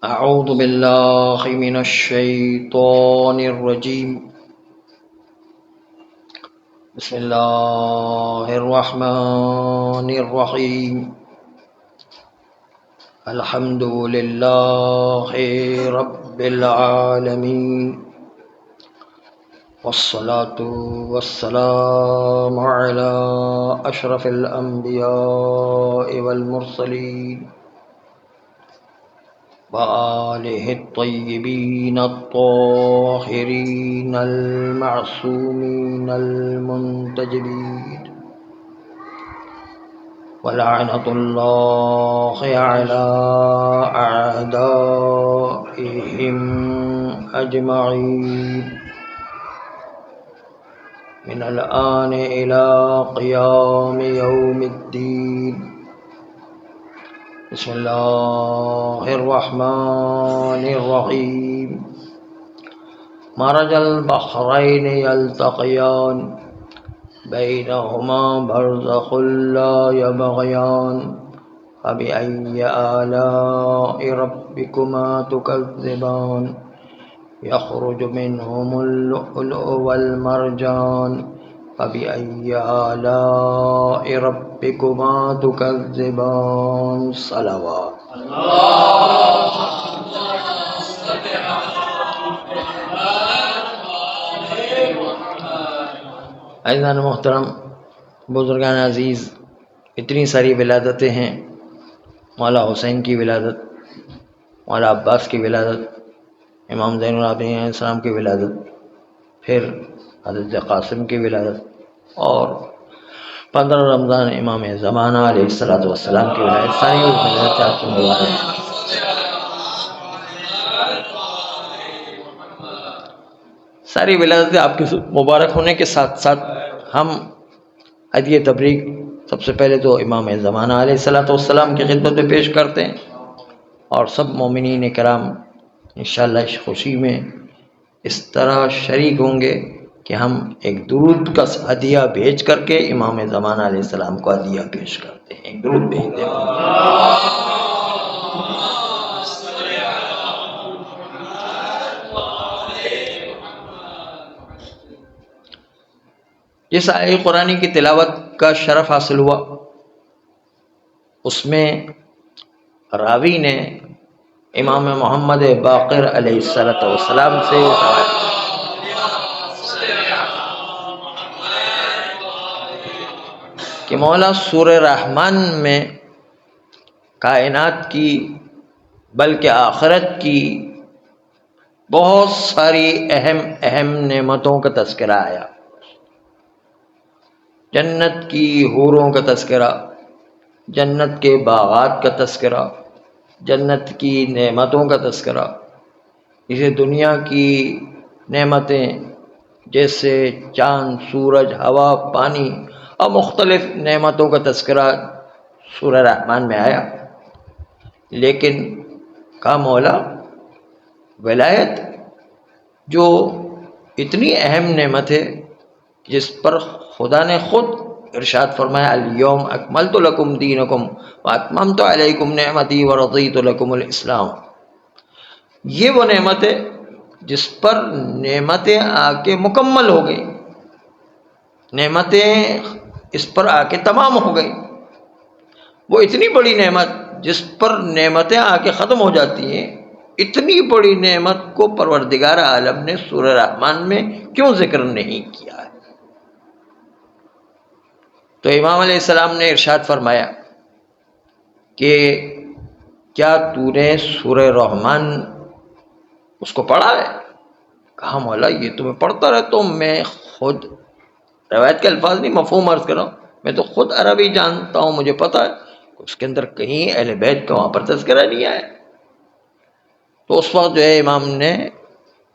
أعوذ بالله من الشيطان الرجيم. بسم الله الرحمن الرحيم. الحمد لله رب العالمين، والصلاة والسلام على أشرف الأنبياء والمرسلين وآله الطيبين الطاهرين المعصومين المنتجبين، ولعنة الله على أعدائهم أجمعين من الآن إلى قيام يوم الدين. بسم الله الرحمن الرحيم. مرج البحرين يلتقيان بينهما برزخ لا يبغيان فبأي آلاء ربكما تكذبان يخرج منهم اللؤلؤ والمرجان فبأي آلاء ربكما تكذبان. صلوات. عزیزان محترم، بزرگان عزیز، اتنی ساری ولادتیں ہیں. مولا حسین کی ولادت، مولا عباس کی ولادت، امام زین العابدین علیہ السلام کی ولادت، پھر حضرت قاسم کی ولادت، اور 15 رمضان امام زمانہ علیہ السلام کی ولادت. ساری ولادت آپ کو مبارک. ساری ولادتیں آپ کی مبارک ہونے کے ساتھ ساتھ ہم ہدیہ تبریک سب سے پہلے تو امام زمانہ علیہ السلام کی خدمت میں پیش کرتے ہیں، اور سب مومنین کرام انشاءاللہ اس خوشی میں اس طرح شریک ہوں گے کہ ہم ایک درود کا ہدیہ بھیج کر کے امام زمانہ علیہ السلام کو ہدیہ پیش کرتے ہیں. ایک درود بھیجتے ہیں. جس آیہ قرآنی کی تلاوت کا شرف حاصل ہوا، اس میں راوی نے امام محمد باقر علیہ السلام سے کہ مولا سورہ رحمان میں کائنات کی بلکہ آخرت کی بہت ساری اہم نعمتوں کا تذکرہ آیا. جنت کی حوروں کا تذکرہ، جنت کے باغات کا تذکرہ، جنت کی نعمتوں کا تذکرہ. اسے دنیا کی نعمتیں جیسے چاند، سورج، ہوا، پانی اور مختلف نعمتوں کا تذکرہ سورہ رحمان میں آیا. لیکن کہا مولا ولایت جو اتنی اہم نعمت ہے جس پر خدا نے خود ارشاد فرمایا الیوم اکملت لکم دینکم واتممت علیکم نعمتی ورضیت لکم الاسلام. یہ وہ نعمت ہے جس پر نعمتیں آ کے مکمل ہو گئی، نعمتیں اس پر آ کے تمام ہو گئی. وہ اتنی بڑی نعمت جس پر نعمتیں آ کے ختم ہو جاتی ہیں، اتنی بڑی نعمت کو پروردگار عالم نے سورہ رحمان میں کیوں ذکر نہیں کیا ہے؟ تو امام علیہ السلام نے ارشاد فرمایا کہ کیا تو نے سورہ رحمان اس کو پڑھا ہے؟ کہا مولا یہ تو میں پڑھتا رہتا ہوں، میں خود روایت کے الفاظ نہیں مفہوم عرض کر رہا ہوں، میں تو خود عربی جانتا ہوں، مجھے پتا ہے اس کے اندر کہیں اہل بیت کا وہاں پر تذکرہ نہیں آیا. تو اس وقت جو ہے امام نے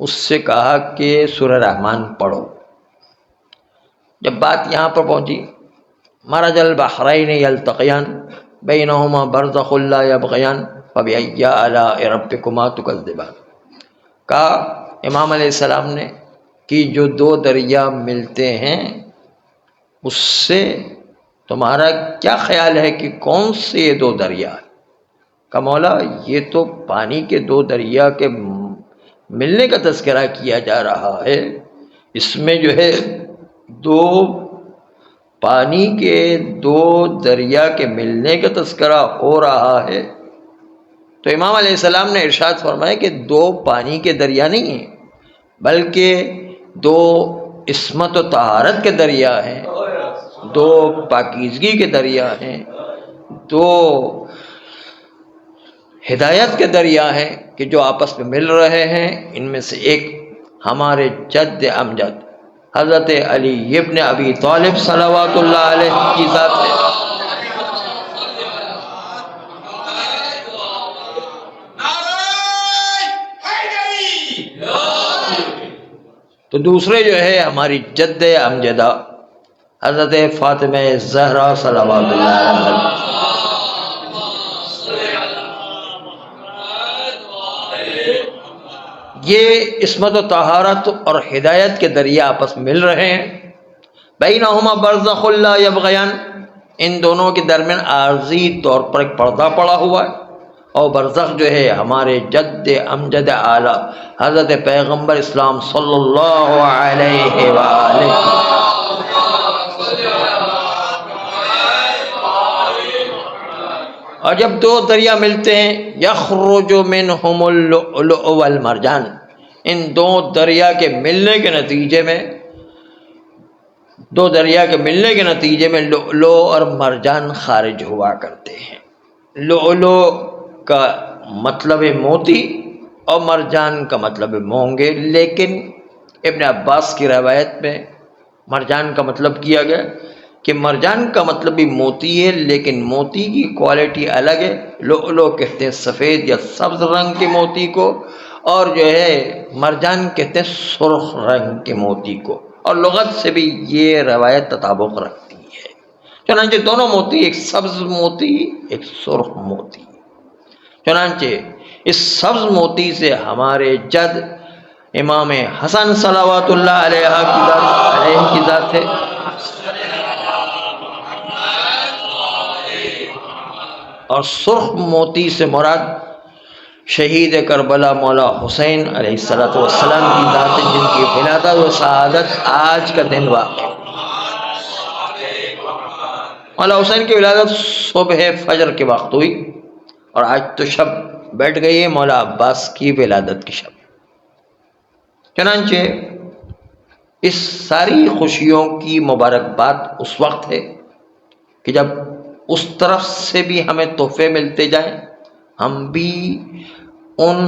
اس سے کہا کہ سورہ رحمان پڑھو. جب بات یہاں پر پہنچی مرج البحرین یلتقیان بینہما برزخ لا یبغیان فبأی آلاء ربکما تکذبان، کہا امام علیہ السلام نے کہ جو دو دریا ملتے ہیں اس سے تمہارا کیا خیال ہے کہ کون سے یہ دو دریا ہیں؟ کہ مولا یہ تو پانی کے دو دریا کے ملنے کا تذکرہ کیا جا رہا ہے، اس میں جو ہے دو پانی کے دو دریا کے ملنے کا تذکرہ ہو رہا ہے۔ تو امام علیہ السلام نے ارشاد فرمایا کہ دو پانی کے دریا نہیں ہیں، بلکہ دو عصمت و طہارت کے دریا ہیں، دو پاکیزگی کے دریا ہیں، دو ہدایت کے دریا ہیں کہ جو آپس میں مل رہے ہیں۔ ان میں سے ایک ہمارے جد امجد حضرت علی ابن ابی طالب صلوات اللہ علیہ کی ذات ہے۔ تو دوسرے جو ہے ہماری جد امجدہ حضرت فاطمہ زہرا صلوات اللہ علیہ۔ یہ عصمت و طہارت اور ہدایت کے دریا آپس میں مل رہے ہیں۔ بینہما برزخ لا یبغیان، ان دونوں کے درمیان عارضی طور پر ایک پردہ پڑا ہوا ہے، اور برزخ جو ہے ہمارے جد امجد اعلیٰ حضرت پیغمبر اسلام صلی اللہ علیہ وآلہ۔ اور جب دو دریا ملتے ہیں یخرج منہم اللؤلؤ والمرجان، ان دو دریا کے ملنے کے نتیجے میں لؤلؤ اور مرجان خارج ہوا کرتے ہیں۔ لؤلؤ کا مطلب موتی اور مرجان کا مطلب مونگے، لیکن ابن عباس کی روایت میں مرجان کا مطلب کیا گیا کہ مرجان کا مطلب بھی موتی ہے، لیکن موتی کی کوالٹی الگ ہے۔ لؤلؤ کہتے ہیں سفید یا سبز رنگ کے موتی کو، اور جو ہے مرجان کہتے ہیں سرخ رنگ کے موتی کو، اور لغت سے بھی یہ روایت تطابق رکھتی ہے۔ چنانچہ دونوں موتی، ایک سبز موتی ایک سرخ موتی، چنانچہ اس سبز موتی سے ہمارے جد امام حسن صلوات اللہ علیہ کی ذات ہے، اور سرخ موتی سے مراد شہید کربلا مولا حسین علیہ السلام کی ذات ہے، جن کی ولادت و شہادت آج کا دن واقع ہے۔ مولا حسین کی ولادت صبح فجر کے وقت ہوئی، اور آج تو شب بیٹھ گئی ہے مولا عباس کی ولادت کی شب۔ چنانچہ اس ساری خوشیوں کی مبارکباد اس وقت ہے کہ جب اس طرف سے بھی ہمیں تحفے ملتے جائیں، ہم بھی ان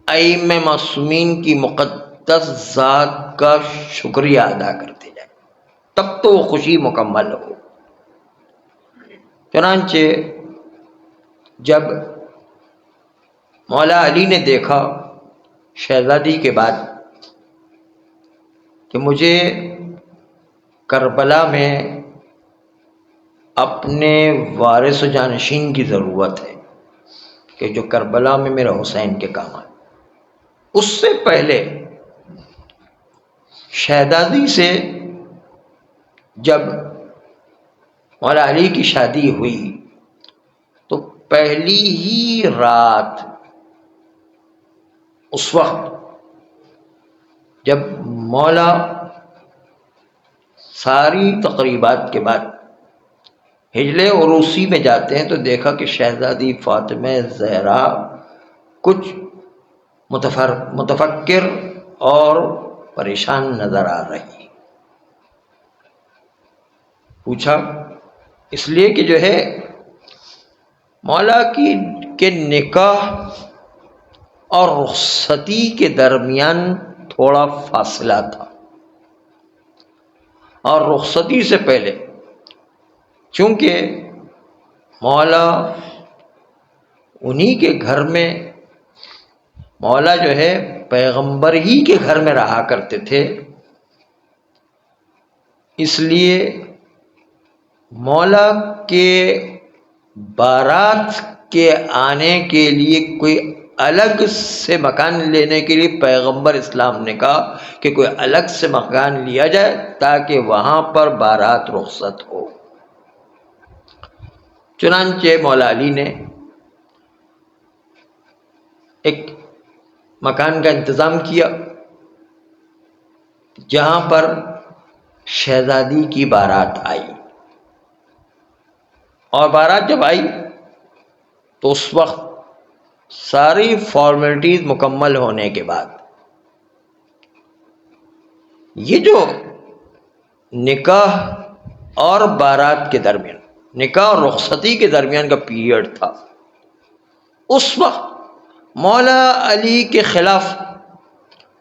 ائمہ معصومین کی مقدس ذات کا شکریہ ادا کرتے جائیں، تب تو وہ خوشی مکمل ہو۔ چنانچہ جب مولا علی نے دیکھا شہزادی کے بعد کہ مجھے کربلا میں اپنے وارث و جانشین کی ضرورت ہے کہ جو کربلا میں میرا حسین کے کام آئے، اس سے پہلے شہزادی سے جب مولا علی کی شادی ہوئی تو پہلی ہی رات، اس وقت جب مولا ساری تقریبات کے بعد ہجلے عروسی میں جاتے ہیں تو دیکھا کہ شہزادی فاطمہ زہرا کچھ متفکر اور پریشان نظر آ رہی۔ پوچھا، اس لیے کہ جو ہے مولا کے نکاح اور رخصتی کے درمیان تھوڑا فاصلہ تھا، اور رخصتی سے پہلے چونکہ مولا انہی کے گھر میں، مولا جو ہے پیغمبر ہی کے گھر میں رہا کرتے تھے، اس لیے مولا کے بارات کے آنے کے لیے کوئی الگ سے مکان لینے کے لیے پیغمبر اسلام نے کہا کہ کوئی الگ سے مکان لیا جائے تاکہ وہاں پر بارات رخصت ہو۔ چنانچہ مولا علی نے ایک مکان کا انتظام کیا جہاں پر شہزادی کی بارات آئی، اور بارات جب آئی تو اس وقت ساری فارمیلٹیز مکمل ہونے کے بعد یہ جو نکاح اور بارات کے درمیان، نکاح اور رخصتی کے درمیان کا پیریڈ تھا، اس وقت مولا علی کے خلاف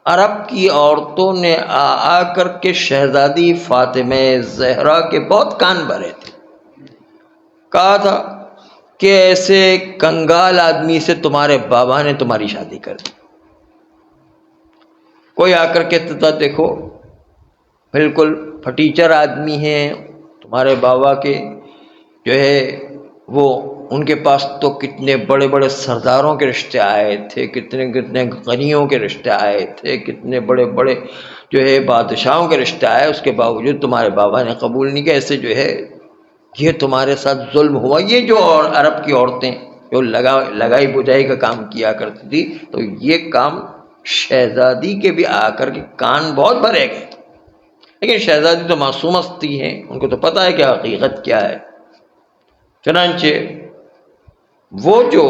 عرب کی عورتوں نے آ کر کے شہزادی فاطمہ زہرا کے بہت کان بھرے تھے، کہا تھا کہ ایسے کنگال آدمی سے تمہارے بابا نے تمہاری شادی کر دی۔ کوئی آ کر کہتا تھا دیکھو بالکل پھٹیچر آدمی ہیں تمہارے بابا کے، جو ہے وہ ان کے پاس تو کتنے بڑے بڑے سرداروں کے رشتے آئے تھے، کتنے کتنے غنیوں کے رشتے آئے تھے، کتنے بڑے بڑے جو ہے بادشاہوں کے رشتے آئے، اس کے باوجود تمہارے بابا نے قبول نہیں کیا، ایسے جو ہے یہ تمہارے ساتھ ظلم ہوا۔ یہ جو عرب کی عورتیں جو لگائی بجائی کا کام کیا کرتی تھی، تو یہ کام شہزادی کے بھی آ کر کے کان بہت بھرے گئے، لیکن شہزادی تو معصوم ہستی ہیں، ان کو تو پتہ ہے کہ حقیقت کیا ہے۔ چنانچہ وہ جو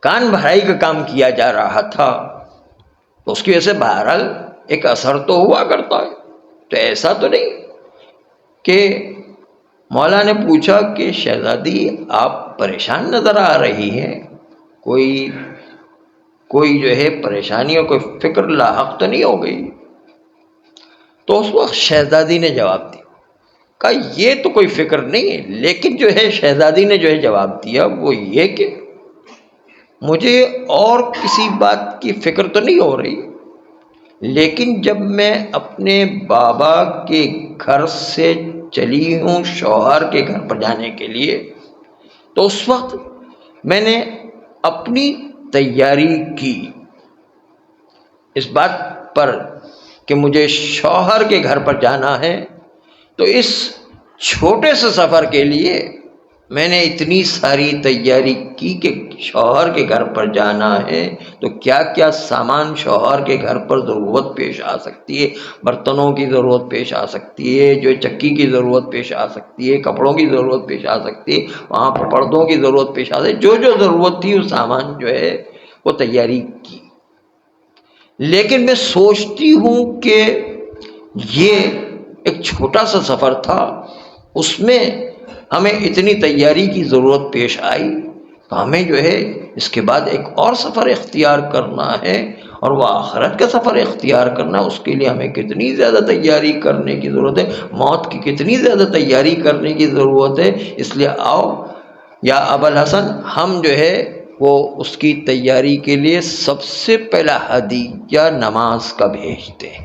کان بھرائی کا کام کیا جا رہا تھا تو اس کی وجہ سے بہرحال ایک اثر تو ہوا کرتا ہے، تو ایسا تو نہیں کہ مولا نے پوچھا کہ شہزادی آپ پریشان نظر آ رہی ہیں، کوئی جو ہے پریشانی اور کوئی فکر لاحق تو نہیں ہو گئی؟ تو اس وقت شہزادی نے جواب دیا، کہا یہ تو کوئی فکر نہیں ہے، لیکن جو ہے شہزادی نے جو ہے جواب دیا وہ یہ کہ مجھے اور کسی بات کی فکر تو نہیں ہو رہی، لیکن جب میں اپنے بابا کے گھر سے چلی ہوں شوہر کے گھر پر جانے کے لیے، تو اس وقت میں نے اپنی تیاری کی اس بات پر کہ مجھے شوہر کے گھر پر جانا ہے، تو اس چھوٹے سے سفر کے لیے میں نے اتنی ساری تیاری کی کہ شوہر کے گھر پر جانا ہے تو کیا کیا سامان شوہر کے گھر پر ضرورت پیش آ سکتی ہے، برتنوں کی ضرورت پیش آ سکتی ہے، جو چکی کی ضرورت پیش آ سکتی ہے، کپڑوں کی ضرورت پیش آ سکتی ہے، وہاں پر پردوں کی ضرورت پیش آ سکتی ہے، جو ضرورت تھی وہ سامان جو ہے وہ تیاری کی۔ لیکن میں سوچتی ہوں کہ یہ ایک چھوٹا سا سفر تھا، اس میں ہمیں اتنی تیاری کی ضرورت پیش آئی، تو ہمیں جو ہے اس کے بعد ایک اور سفر اختیار کرنا ہے، اور وہ آخرت کا سفر اختیار کرنا، اس کے لیے ہمیں کتنی زیادہ تیاری کرنے کی ضرورت ہے، موت کی کتنی زیادہ تیاری کرنے کی ضرورت ہے۔ اس لیے آؤ یا ابوالحسن، ہم جو ہے وہ اس کی تیاری کے لیے سب سے پہلا ہدیہ نماز کا بھیجتے ہیں۔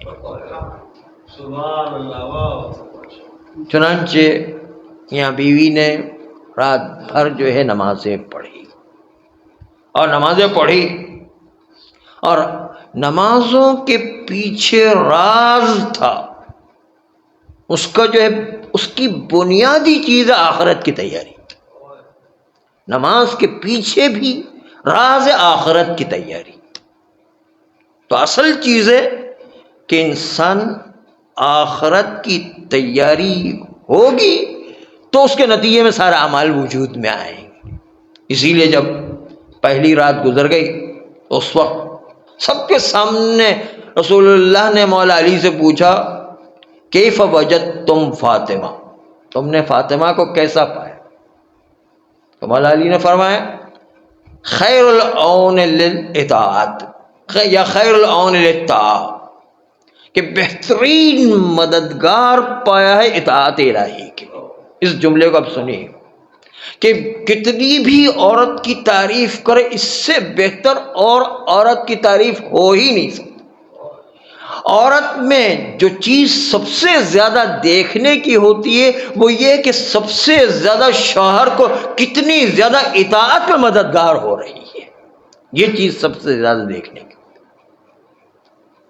چنانچہ یہاں بیوی نے رات بھر جو ہے نمازیں پڑھی، اور نمازیں پڑھی، اور نمازوں کے پیچھے راز تھا، اس کا جو ہے اس کی بنیادی چیز آخرت کی تیاری۔ نماز کے پیچھے بھی راز آخرت کی تیاری۔ تو اصل چیز ہے کہ انسان آخرت کی تیاری ہوگی تو اس کے نتیجے میں سارا اعمال وجود میں آئیں گے۔ اسی لیے جب پہلی رات گزر گئی تو اس وقت سب کے سامنے رسول اللہ نے مولا علی سے پوچھا کیف وجدتم فاطمہ، تم نے فاطمہ کو کیسا پایا؟ تو مولا علی نے فرمایا خیر العون للاطاعت یا خیر العون للطاعہ، کہ بہترین مددگار پایا ہے اطاعت الہی کے۔ اس جملے کو اب سنیے کہ کتنی بھی عورت کی تعریف کرے، اس سے بہتر اور عورت کی تعریف ہو ہی نہیں سکتی۔ عورت میں جو چیز سب سے زیادہ دیکھنے کی ہوتی ہے وہ یہ کہ سب سے زیادہ شوہر کو کتنی زیادہ اطاعت میں مددگار ہو رہی ہے، یہ چیز سب سے زیادہ دیکھنے کی۔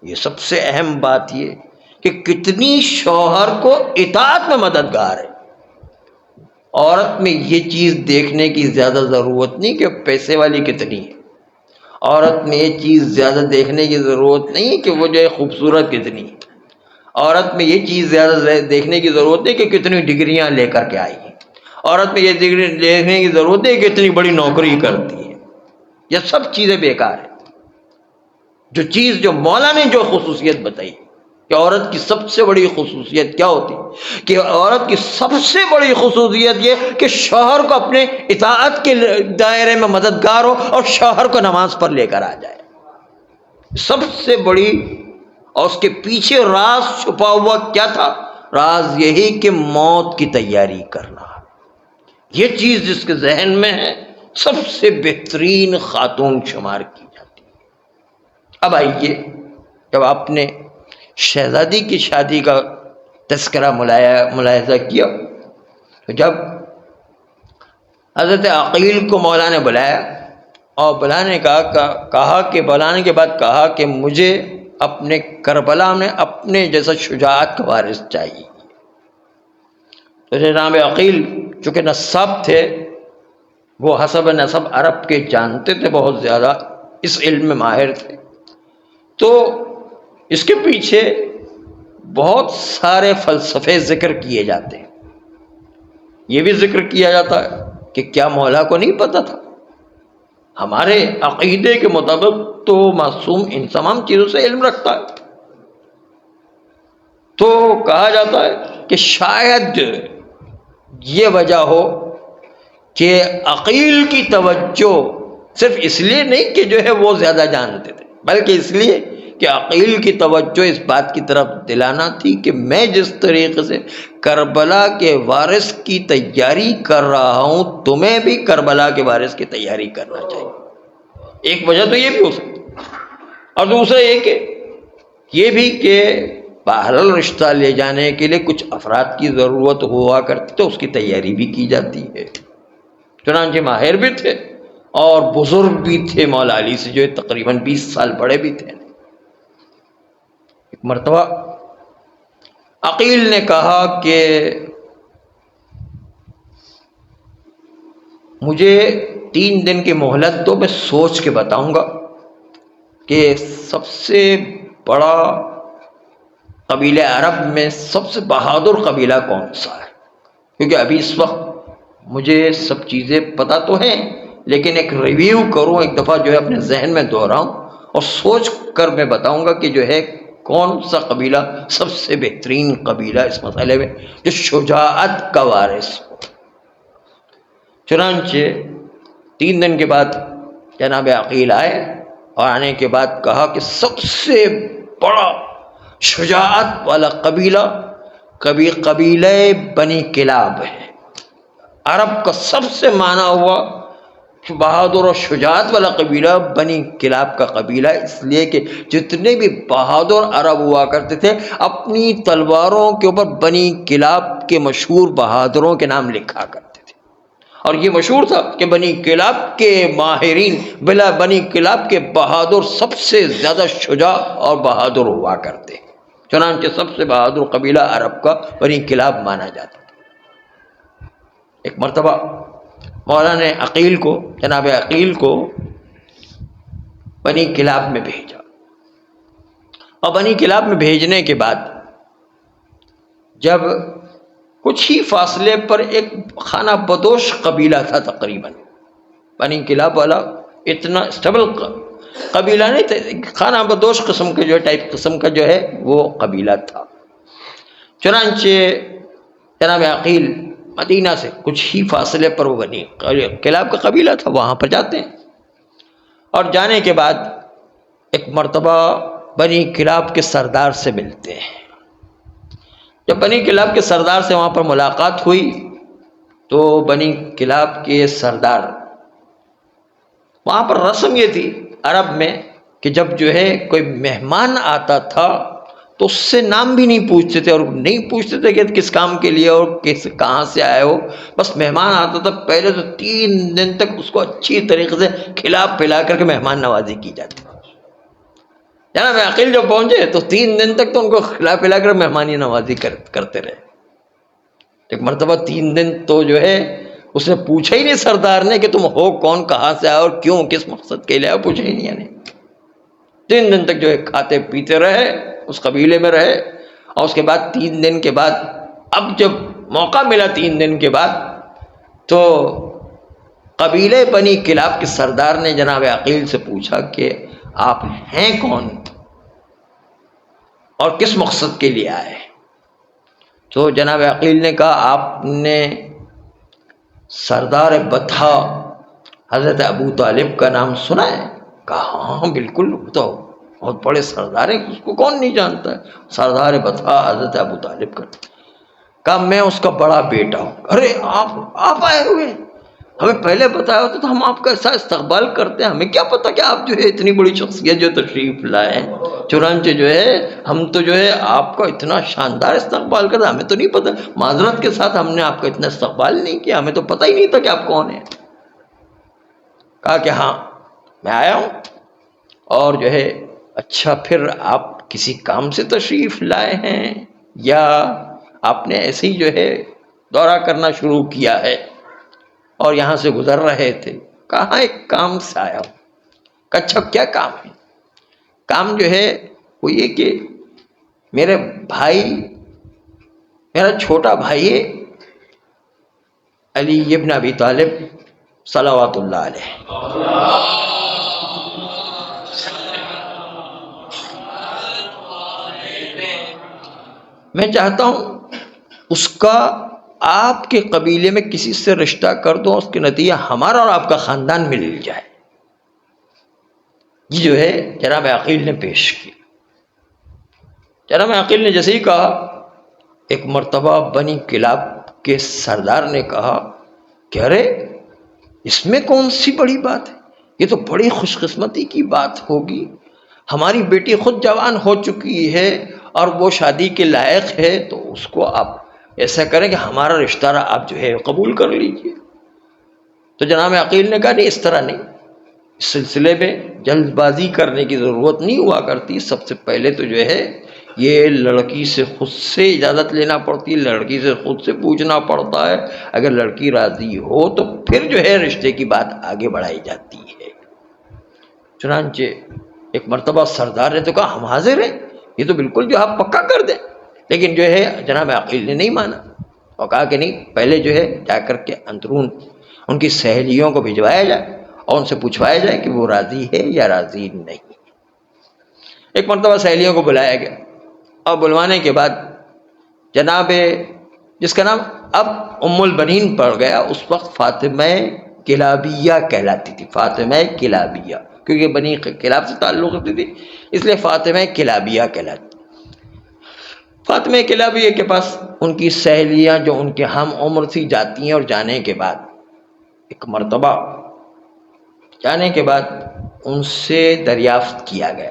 یہ سب سے اہم بات یہ کہ کتنی شوہر کو اطاعت میں مددگار ہے۔ عورت میں یہ چیز دیکھنے کی زیادہ ضرورت نہیں کہ پیسے والی کتنی ہے، عورت میں یہ چیز زیادہ دیکھنے کی ضرورت نہیں کہ وہ جو ہے خوبصورت کتنی ہے، عورت میں یہ چیز زیادہ دیکھنے کی ضرورت نہیں کہ کتنی ڈگریاں لے کر کے آئی ہیں، عورت میں یہ ڈگری دیکھنے کی ضرورت نہیں کہ کتنی بڑی نوکری کرتی ہے۔ یہ سب چیزیں بیکار ہیں۔ جو چیز جو مولا نے جو خصوصیت بتائی کہ عورت کی سب سے بڑی خصوصیت کیا ہوتی ہے، کہ عورت کی سب سے بڑی خصوصیت یہ کہ شوہر کو اپنے اطاعت کے دائرے میں مددگار ہو اور شوہر کو نماز پر لے کر آ جائے، سب سے بڑی۔ اور اس کے پیچھے راز چھپا ہوا کیا تھا؟ راز یہی کہ موت کی تیاری کرنا۔ یہ چیز جس کے ذہن میں ہے سب سے بہترین خاتون شمار کی جاتی ہے۔ اب آئیے، جب آپ نے شہزادی کی شادی کا تذکرہ ملاحظہ کیا تو جب حضرت عقیل کو مولا نے بلایا اور بلانے کے بعد کہا کہ مجھے اپنے کربلا میں اپنے جیسا شجاعت کا وارث چاہیے۔ تو جناب عقیل چونکہ نصاب تھے، وہ حسب نسب عرب کے جانتے تھے، بہت زیادہ اس علم میں ماہر تھے، تو اس کے پیچھے بہت سارے فلسفے ذکر کیے جاتے ہیں۔ یہ بھی ذکر کیا جاتا ہے کہ کیا مولا کو نہیں پتہ تھا؟ ہمارے عقیدے کے مطابق تو معصوم ان تمام چیزوں سے علم رکھتا ہے، تو کہا جاتا ہے کہ شاید یہ وجہ ہو کہ عقیل کی توجہ صرف اس لیے نہیں کہ جو ہے وہ زیادہ جانتے تھے، بلکہ اس لیے کہ عقیل کی توجہ اس بات کی طرف دلانا تھی کہ میں جس طریقے سے کربلا کے وارث کی تیاری کر رہا ہوں، تمہیں بھی کربلا کے وارث کی تیاری کرنا چاہیے۔ ایک وجہ تو یہ بھی ہو سکتی، اور دوسرا یہ بھی کہ بہرحال رشتہ لے جانے کے لیے کچھ افراد کی ضرورت ہوا کرتی تو اس کی تیاری بھی کی جاتی ہے۔ چنانچہ ماہر بھی تھے اور بزرگ بھی تھے، مولا علی سے جو تقریباً 20 سال بڑے بھی تھے۔ ایک مرتبہ عقیل نے کہا کہ مجھے 3 دن کی مہلت دو، میں سوچ کے بتاؤں گا کہ سب سے بڑا قبیلہ عرب میں سب سے بہادر قبیلہ کون سا ہے، کیونکہ ابھی اس وقت مجھے سب چیزیں پتہ تو ہیں، لیکن ایک ریویو کروں، ایک دفعہ جو ہے اپنے ذہن میں دہراؤں اور سوچ کر میں بتاؤں گا کہ جو ہے کون سا قبیلہ سب سے بہترین قبیلہ اس مسئلے میں جو شجاعت کا وارث ہو۔ چنانچہ 3 دن کے بعد جناب عقیل آئے اور آنے کے بعد کہا کہ سب سے بڑا شجاعت والا قبیلہ قبیلہ بنی کلاب ہے۔ عرب کا سب سے مانا ہوا بہادر اور شجاعت والا قبیلہ بنی کلاب کا قبیلہ، اس لیے کہ جتنے بھی بہادر عرب ہوا کرتے تھے اپنی تلواروں کے اوپر بنی کلاب کے مشہور بہادروں کے نام لکھا کرتے تھے، اور یہ مشہور تھا کہ بنی کلاب کے ماہرین بلا بنی کلاب کے بہادر سب سے زیادہ شجاع اور بہادر ہوا کرتے، چنانچہ سب سے بہادر قبیلہ عرب کا بنی کلاب مانا جاتا تھا۔ ایک مرتبہ مولا نے جناب عقیل کو بنی کلاب میں بھیجا، اور بنی کلاب میں بھیجنے کے بعد جب کچھ ہی فاصلے پر ایک خانہ بدوش قبیلہ تھا، تقریباً بنی کلاب والا اتنا اسٹیبل قبیلہ نہیں تھا، خانہ بدوش قسم کا جو قسم کا جو ہے وہ قبیلہ تھا۔ چنانچہ جناب عقیل مدینہ سے کچھ ہی فاصلے پر وہ بنی کلاب کا قبیلہ تھا، وہاں پر جاتے ہیں، اور جانے کے بعد ایک مرتبہ بنی کلاب کے سردار سے ملتے ہیں۔ جب بنی کلاب کے سردار سے وہاں پر ملاقات ہوئی تو بنی کلاب کے سردار، وہاں پر رسم یہ تھی عرب میں کہ جب جو ہے کوئی مہمان آتا تھا تو اس سے نام بھی نہیں پوچھتے تھے، اور نہیں پوچھتے تھے کہ کس کام کے لیے اور کہاں سے آئے ہو، بس مہمان آتا تھا پہلے تو 3 دن تک اس کو اچھی طریقے سے کھلا پلا کر کے مہمان نوازی کی جاتی۔ جناب عقیل جو پہنچے تو 3 دن تک تو ان کو کھلا پلا کر مہمانی نوازی کرتے رہے۔ ایک مرتبہ 3 دن تو جو ہے اس نے پوچھا ہی نہیں سردار نے کہ تم ہو کون، کہاں سے آئے اور کیوں، کس مقصد کے لیے آئے، پوچھا ہی نہیں. یعنی 3 دن تک جو ہے کھاتے پیتے رہے، اس قبیلے میں رہے. اور اس کے بعد 3 دن کے بعد اب جب موقع ملا 3 دن کے بعد، تو قبیلے بنی کلاب کے سردار نے جناب عقیل سے پوچھا کہ آپ ہیں کون اور کس مقصد کے لیے آئے؟ تو جناب عقیل نے کہا آپ نے سردار بطحا حضرت ابو طالب کا نام سنا ہے؟ کہا ہاں بالکل، وہ تو بہت بڑے سردار ہیں، اس کو کون نہیں جانتا ہے، سردار بطحا حضرت ابو طالب کا. کہا میں اس کا بڑا بیٹا ہوں. ارے آپ آئے ہوئے ہیں، ہمیں پہلے بتایا ہوتا تو ہم آپ کا ایسا استقبال کرتے ہیں، ہمیں کیا پتا کہ آپ جو ہے اتنی بڑی شخصیت جو تشریف لائے ہیں. چنانچہ جو ہے ہم تو جو ہے آپ کا اتنا شاندار استقبال کرتے، ہمیں تو نہیں پتا، معذرت کے ساتھ ہم نے آپ کا اتنا استقبال نہیں کیا، ہمیں تو پتہ ہی نہیں تھا کہ آپ کون ہیں. کہا کہ ہاں میں آیا ہوں، اور جو ہے اچھا پھر آپ کسی کام سے تشریف لائے ہیں یا آپ نے ایسے ہی جو ہے دورہ کرنا شروع کیا ہے اور یہاں سے گزر رہے تھے؟ کہاں ایک کام سے آیا ہوں. اچھا کیا کام ہے؟ کام جو ہے وہ یہ کہ میرے بھائی، میرا چھوٹا بھائی ہے علی ابن ابی طالب صلوات اللہ علیہ، میں چاہتا ہوں اس کا آپ کے قبیلے میں کسی سے رشتہ کر دو، اس کے نتیجہ ہمارا اور آپ کا خاندان مل جائے. یہ جو ہے جناب عقیل نے پیش کی. جناب عقیل نے جیسے ہی کہا، ایک مرتبہ بنی کلاب کے سردار نے کہا کہ ارے اس میں کون سی بڑی بات ہے، یہ تو بڑی خوش قسمتی کی بات ہوگی، ہماری بیٹی خود جوان ہو چکی ہے اور وہ شادی کے لائق ہے، تو اس کو آپ ایسا کریں کہ ہمارا رشتہ آپ جو ہے قبول کر لیجئے. تو جناب عقیل نے کہا نہیں، اس طرح نہیں، اس سلسلے میں جلد بازی کرنے کی ضرورت نہیں ہوا کرتی. سب سے پہلے تو جو ہے یہ لڑکی سے خود سے اجازت لینا پڑتی ہے، لڑکی سے خود سے پوچھنا پڑتا ہے، اگر لڑکی راضی ہو تو پھر جو ہے رشتے کی بات آگے بڑھائی جاتی ہے. چنانچہ ایک مرتبہ سردار نے تو کہا ہم حاضر ہیں، یہ تو بالکل جو آپ پکا کر دیں. لیکن جو ہے جناب عقیل نے نہیں مانا اور کہا کہ نہیں، پہلے جو ہے جا کر کے اندرون ان کی سہیلیوں کو بھجوایا جائے اور ان سے پوچھوایا جائے کہ وہ راضی ہے یا راضی نہیں. ایک مرتبہ سہیلیوں کو بلایا گیا اور بلوانے کے بعد جناب جس کا نام اب ام البنین پڑ گیا، اس وقت فاطمہ کلابیہ کہلاتی تھی، فاطمہ کلابیہ، کیونکہ بنی کلاب سے تعلق رکھتی تھی اس لیے فاطمہ کلابیہ کہلاتی. فاطمہ کلابیہ کے پاس ان کی سہیلیاں جو ان کے ہم عمر تھی جاتی ہیں، اور جانے کے بعد ایک مرتبہ جانے کے بعد ان سے دریافت کیا گیا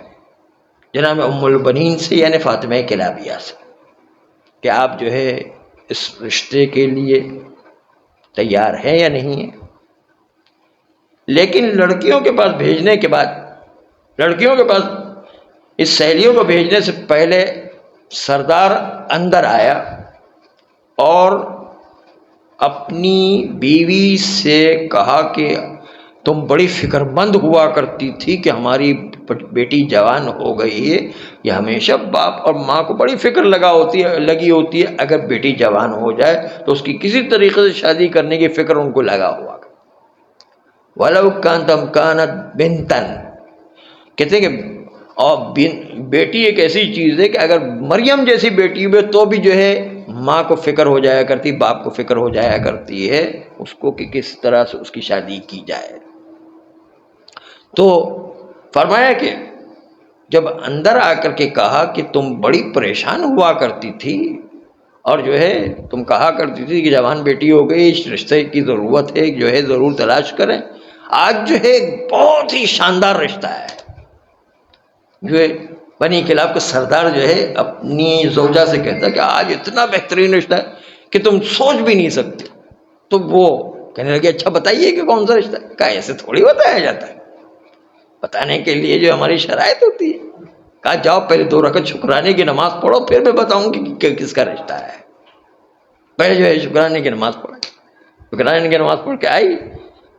جناب ام البنین سے، یعنی فاطمہ کلابیہ سے، کہ آپ جو ہے اس رشتے کے لیے تیار ہیں یا نہیں ہیں. لیکن لڑکیوں کے پاس بھیجنے کے بعد، لڑکیوں کے پاس اس سہیلیوں کو بھیجنے سے پہلے سردار اندر آیا اور اپنی بیوی سے کہا کہ تم بڑی فکر مند ہوا کرتی تھی کہ ہماری بیٹی جوان ہو گئی ہے، یہ ہمیشہ باپ اور ماں کو بڑی فکر لگی ہوتی ہے، اگر بیٹی جوان ہو جائے تو اس کی کسی طریقے سے شادی کرنے کی فکر ان کو لگا ہوا. وَلَوْ كَانَتْ بِنْتًا، کہتے ہیں کہ اور بیٹی ایک ایسی چیز ہے کہ اگر مریم جیسی بیٹی ہوئے تو بھی جو ہے ماں کو فکر ہو جایا کرتی، باپ کو فکر ہو جایا کرتی ہے اس کو کہ کس طرح سے اس کی شادی کی جائے. تو فرمایا کہ جب اندر آ کر کے کہا کہ تم بڑی پریشان ہوا کرتی تھی اور جو ہے تم کہا کرتی تھی کہ جوان بیٹی ہو گئی، اس رشتے کی ضرورت ہے، جو ہے ضرور تلاش کریں، آج جو ہے بہت ہی شاندار رشتہ ہے. جو ہے بنی کلاب کا سردار جو ہے اپنی زوجہ سے کہتا ہے کہ آج اتنا بہترین رشتہ ہے کہ تم سوچ بھی نہیں سکتے. تو وہ کہنے لگے اچھا بتائیے کہ کون سا رشتہ ہے. کہا ایسے تھوڑی بتایا جاتا ہے، بتانے کے لیے جو ہماری شرائط ہوتی ہے. کہا جاؤ پہلے 2 رکعت شکرانے کی نماز پڑھو، پھر میں بتاؤں گی کہ کس کا رشتہ ہے. پہلے جو ہے شکرانے کی نماز پڑھا. شکرانے کی نماز پڑھ کے آئی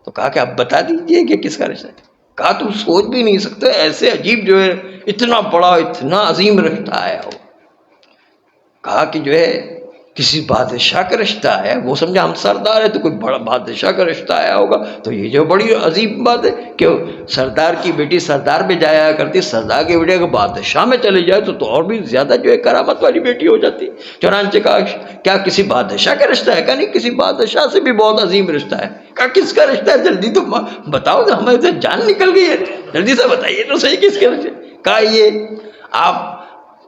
تو کہا کہ اب بتا دیجئے کہ کس کا رشتہ ہے. کہا تم سوچ بھی نہیں سکتے ایسے عجیب جو ہے اتنا بڑا اتنا عظیم رشتہ آیا ہو. کہا کہ جو ہے کسی بادشاہ کا رشتہ آیا. وہ سمجھا ہم سردار ہے تو کوئی بڑا بادشاہ کا رشتہ آیا ہوگا. تو یہ جو بڑی عظیم بات ہے کہ سردار کی بیٹی سردار میں جایا کرتی, سردار کی بیٹی اگر بادشاہ میں چلے جائے تو اور بھی زیادہ جو ہے کرامت والی بیٹی ہو جاتی. چنانچہ کہا کیا کسی بادشاہ کا رشتہ ہے؟ کہا نہیں, کسی بادشاہ سے بھی بہت عظیم رشتہ ہے. کہا کس کا رشتہ ہے؟ جلدی تو بتاؤ, ہمیں سے جان نکل گئی ہے, جلدی سے بتائیے تو صحیح کس کے رشتہ. کہا یہ آپ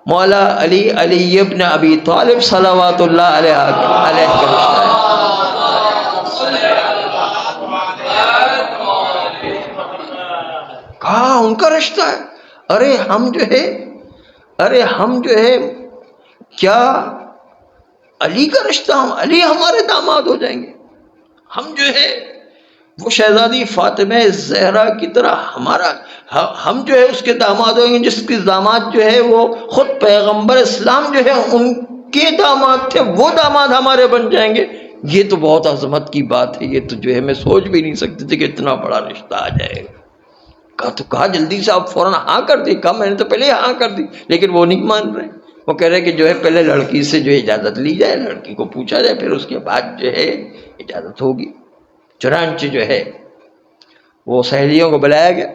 مولا علی ابن ابی طالب صلوات اللہ علیہ کا رشتہ ہے. کہا ان کا رشتہ ہے. ارے ہم جو ہے کیا علی کا رشتہ, ہم علی ہمارے داماد ہو جائیں گے. ہم جو ہے وہ شہزادی فاطمہ زہرا کی طرح ہم جو ہے اس کے داماد ہوئیں گے جس کے داماد جو ہے وہ خود پیغمبر اسلام جو ہے ان کے داماد تھے, وہ داماد ہمارے بن جائیں گے. یہ تو بہت عظمت کی بات ہے, یہ تو جو ہے میں سوچ بھی نہیں سکتی تھی کہ اتنا بڑا رشتہ آ جائے گا. کہا جلدی سے آپ فوراً ہاں کر دی. کہا میں نے تو پہلے ہاں کر دی, لیکن وہ نہیں مان رہے. وہ کہہ رہے کہ جو ہے پہلے لڑکی سے جو ہے اجازت لی جائے, لڑکی کو پوچھا جائے, پھر اس کے بعد جو ہے اجازت ہوگی. چنانچہ جو ہے وہ سہیلیوں کو بلایا گیا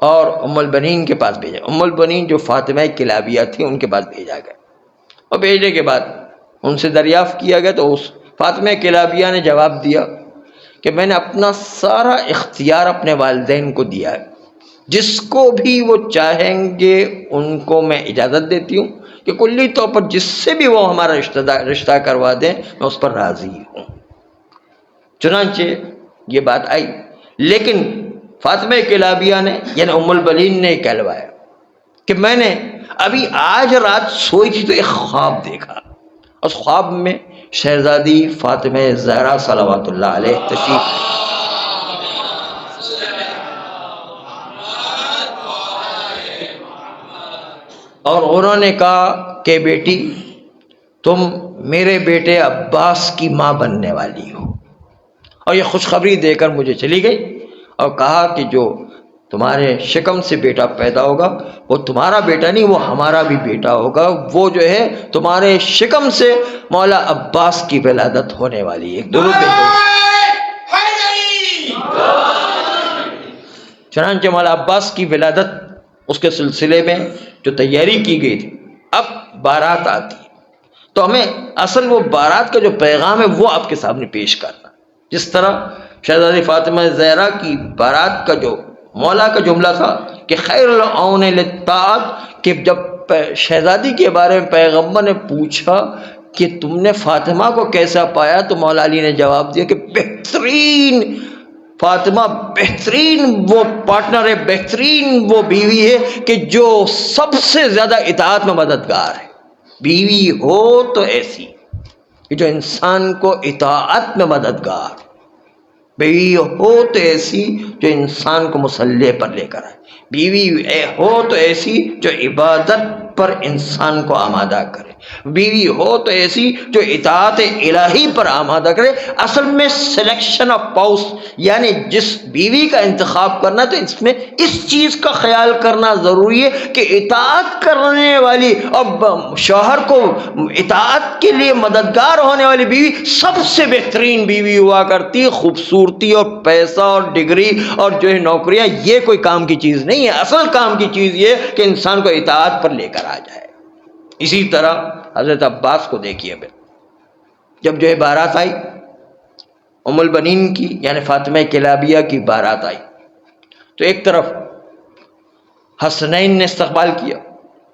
اور ام البنین کے پاس بھیجا. ام البنین جو فاطمہ کلابیہ تھی ان کے پاس بھیجا گیا, اور بھیجنے کے بعد ان سے دریافت کیا گیا تو اس فاطمہ کلابیہ نے جواب دیا کہ میں نے اپنا سارا اختیار اپنے والدین کو دیا ہے, جس کو بھی وہ چاہیں گے ان کو میں اجازت دیتی ہوں کہ کلی طور پر جس سے بھی وہ ہمارا رشتہ کروا دیں میں اس پر راضی ہوں. چنانچہ یہ بات آئی, لیکن فاطمہ کلابیہ نے یعنی ام البنین نے کہلوایا کہ میں نے ابھی آج رات سوئی تھی تو ایک خواب دیکھا. اس خواب میں شہزادی فاطمہ زہرا صلوات اللہ علیہ تشریف اور انہوں نے کہا کہ بیٹی تم میرے بیٹے عباس کی ماں بننے والی ہو. اور یہ خوشخبری دے کر مجھے چلی گئی اور کہا کہ جو تمہارے شکم سے بیٹا پیدا ہوگا وہ تمہارا بیٹا نہیں, وہ ہمارا بھی بیٹا ہوگا. وہ جو ہے تمہارے شکم سے مولا عباس کی ولادت ہونے والی ہے. درود چنانچہ مولا عباس کی ولادت اس کے سلسلے میں جو تیاری کی گئی تھی, اب بارات آتی ہے تو ہمیں اصل وہ بارات کا جو پیغام ہے وہ آپ کے سامنے پیش کرنا. جس طرح شہزادی فاطمہ زہرا کی بارات کا جو مولا کا جملہ تھا کہ خیر العون للطاعت, کہ جب شہزادی کے بارے میں پیغمبر نے پوچھا کہ تم نے فاطمہ کو کیسا پایا تو مولا علی نے جواب دیا کہ بہترین فاطمہ بہترین وہ پارٹنر ہے, بہترین وہ بیوی ہے کہ جو سب سے زیادہ اطاعت میں مددگار ہے. بیوی ہو تو ایسی کہ جو انسان کو اطاعت میں مددگار, بیوی ہو تو ایسی جو انسان کو مصلی پر لے کر آئے, بیوی ہو تو ایسی جو عبادت پر انسان کو آمادہ کرے, بیوی ہو تو ایسی جو اطاعت الہی پر آمادہ کرے. اصل میں سلیکشن آف پاؤس یعنی جس بیوی کا انتخاب کرنا تو اس میں اس چیز کا خیال کرنا ضروری ہے کہ اطاعت کرنے والی اور شوہر کو اطاعت کے لیے مددگار ہونے والی بیوی سب سے بہترین بیوی ہوا کرتی. خوبصورتی اور پیسہ اور ڈگری اور جو ہے نوکریاں یہ کوئی کام کی چیز نہیں ہے, اصل کام کی چیز یہ کہ انسان کو اطاعت پر لے کر آ جائے. اسی طرح حضرت عباس کو دیکھیے, جب جو ہے بارات آئی ام البنین کی یعنی فاطمہ کلابیہ کی بارات آئی تو ایک طرف حسنین نے استقبال کیا,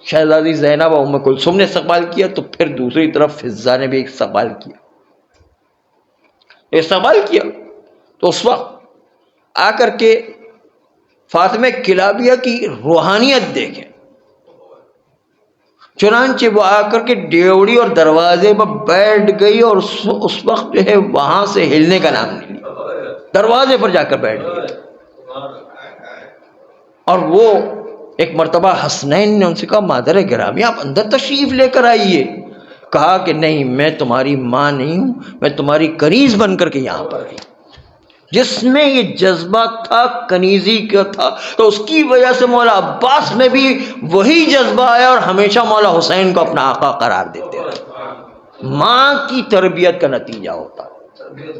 شہزادی زینب و ام کلثوم نے استقبال کیا, تو پھر دوسری طرف فضہ نے بھی استقبال کیا. تو اس وقت آ کر کے فاطمہ کلابیہ کی روحانیت دیکھیں. چنانچہ وہ آ کر کے ڈیوڑی اور دروازے پر بیٹھ گئی اور اس وقت جو ہے وہاں سے ہلنے کا نام نہیں لیا, دروازے پر جا کر بیٹھ گئی. اور وہ ایک مرتبہ حسنین نے ان سے کہا مادر گرامی آپ اندر تشریف لے کر آئیے. کہا کہ نہیں، میں تمہاری ماں نہیں ہوں، میں تمہاری کنیز بن کر کے یہاں پر آئی۔ جس میں یہ جذبہ تھا کنیزی کا تھا، تو اس کی وجہ سے مولا عباس میں بھی وہی جذبہ آیا اور ہمیشہ مولا حسین کو اپنا آقا قرار دیتے رہے۔ ماں کی تربیت کا نتیجہ ہوتا ہے،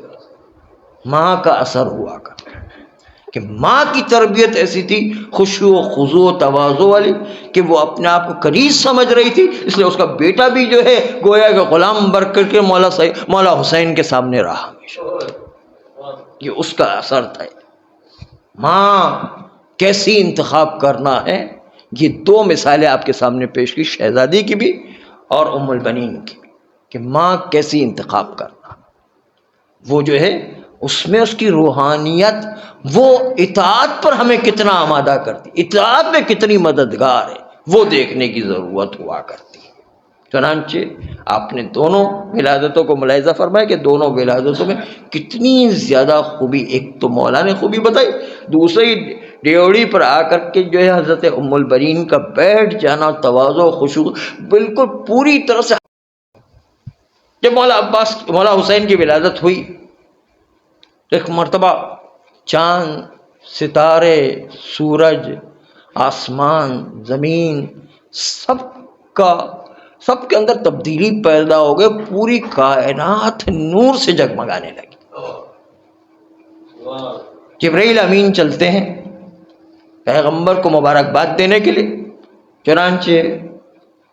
ماں کا اثر ہوا کرتا ہے کہ ماں کی تربیت ایسی تھی خشوع و خضوع و تواضع والی کہ وہ اپنے آپ کو کنیز سمجھ رہی تھی، اس لیے اس کا بیٹا بھی جو ہے گویا کہ غلام بن کر کے مولا حسین کے سامنے رہا ہمیشہ۔ یہ اس کا اثر تھا۔ ماں کیسی انتخاب کرنا ہے، یہ دو مثالیں آپ کے سامنے پیش کی، شہزادی کی بھی اور ام البنین کی بھی، کہ ماں کیسی انتخاب کرنا، وہ جو ہے اس میں اس کی روحانیت وہ اطاعت پر ہمیں کتنا آمادہ کرتی، اطاعت میں کتنی مددگار ہے، وہ دیکھنے کی ضرورت ہوا کرتی ہے۔ چنانچہ آپ نے دونوں ولادتوں کو ملاحظہ فرمایا کہ دونوں ولادتوں میں کتنی زیادہ خوبی، ایک تو مولا نے خوبی بتائی، دوسری ڈیوڑی پر آ کر کے جو ہے حضرت ام البنین کا بیٹھ جانا، تواضع و خشوع بالکل پوری طرح سے۔ جب مولا حسین کی ولادت ہوئی، ایک مرتبہ چاند، ستارے، سورج، آسمان، زمین، سب کے اندر تبدیلی پیدا ہو گئی، پوری کائنات نور سے جگمگانے لگی۔ جبرائیل امین چلتے ہیں پیغمبر کو مبارکباد دینے کے لیے۔ چنانچہ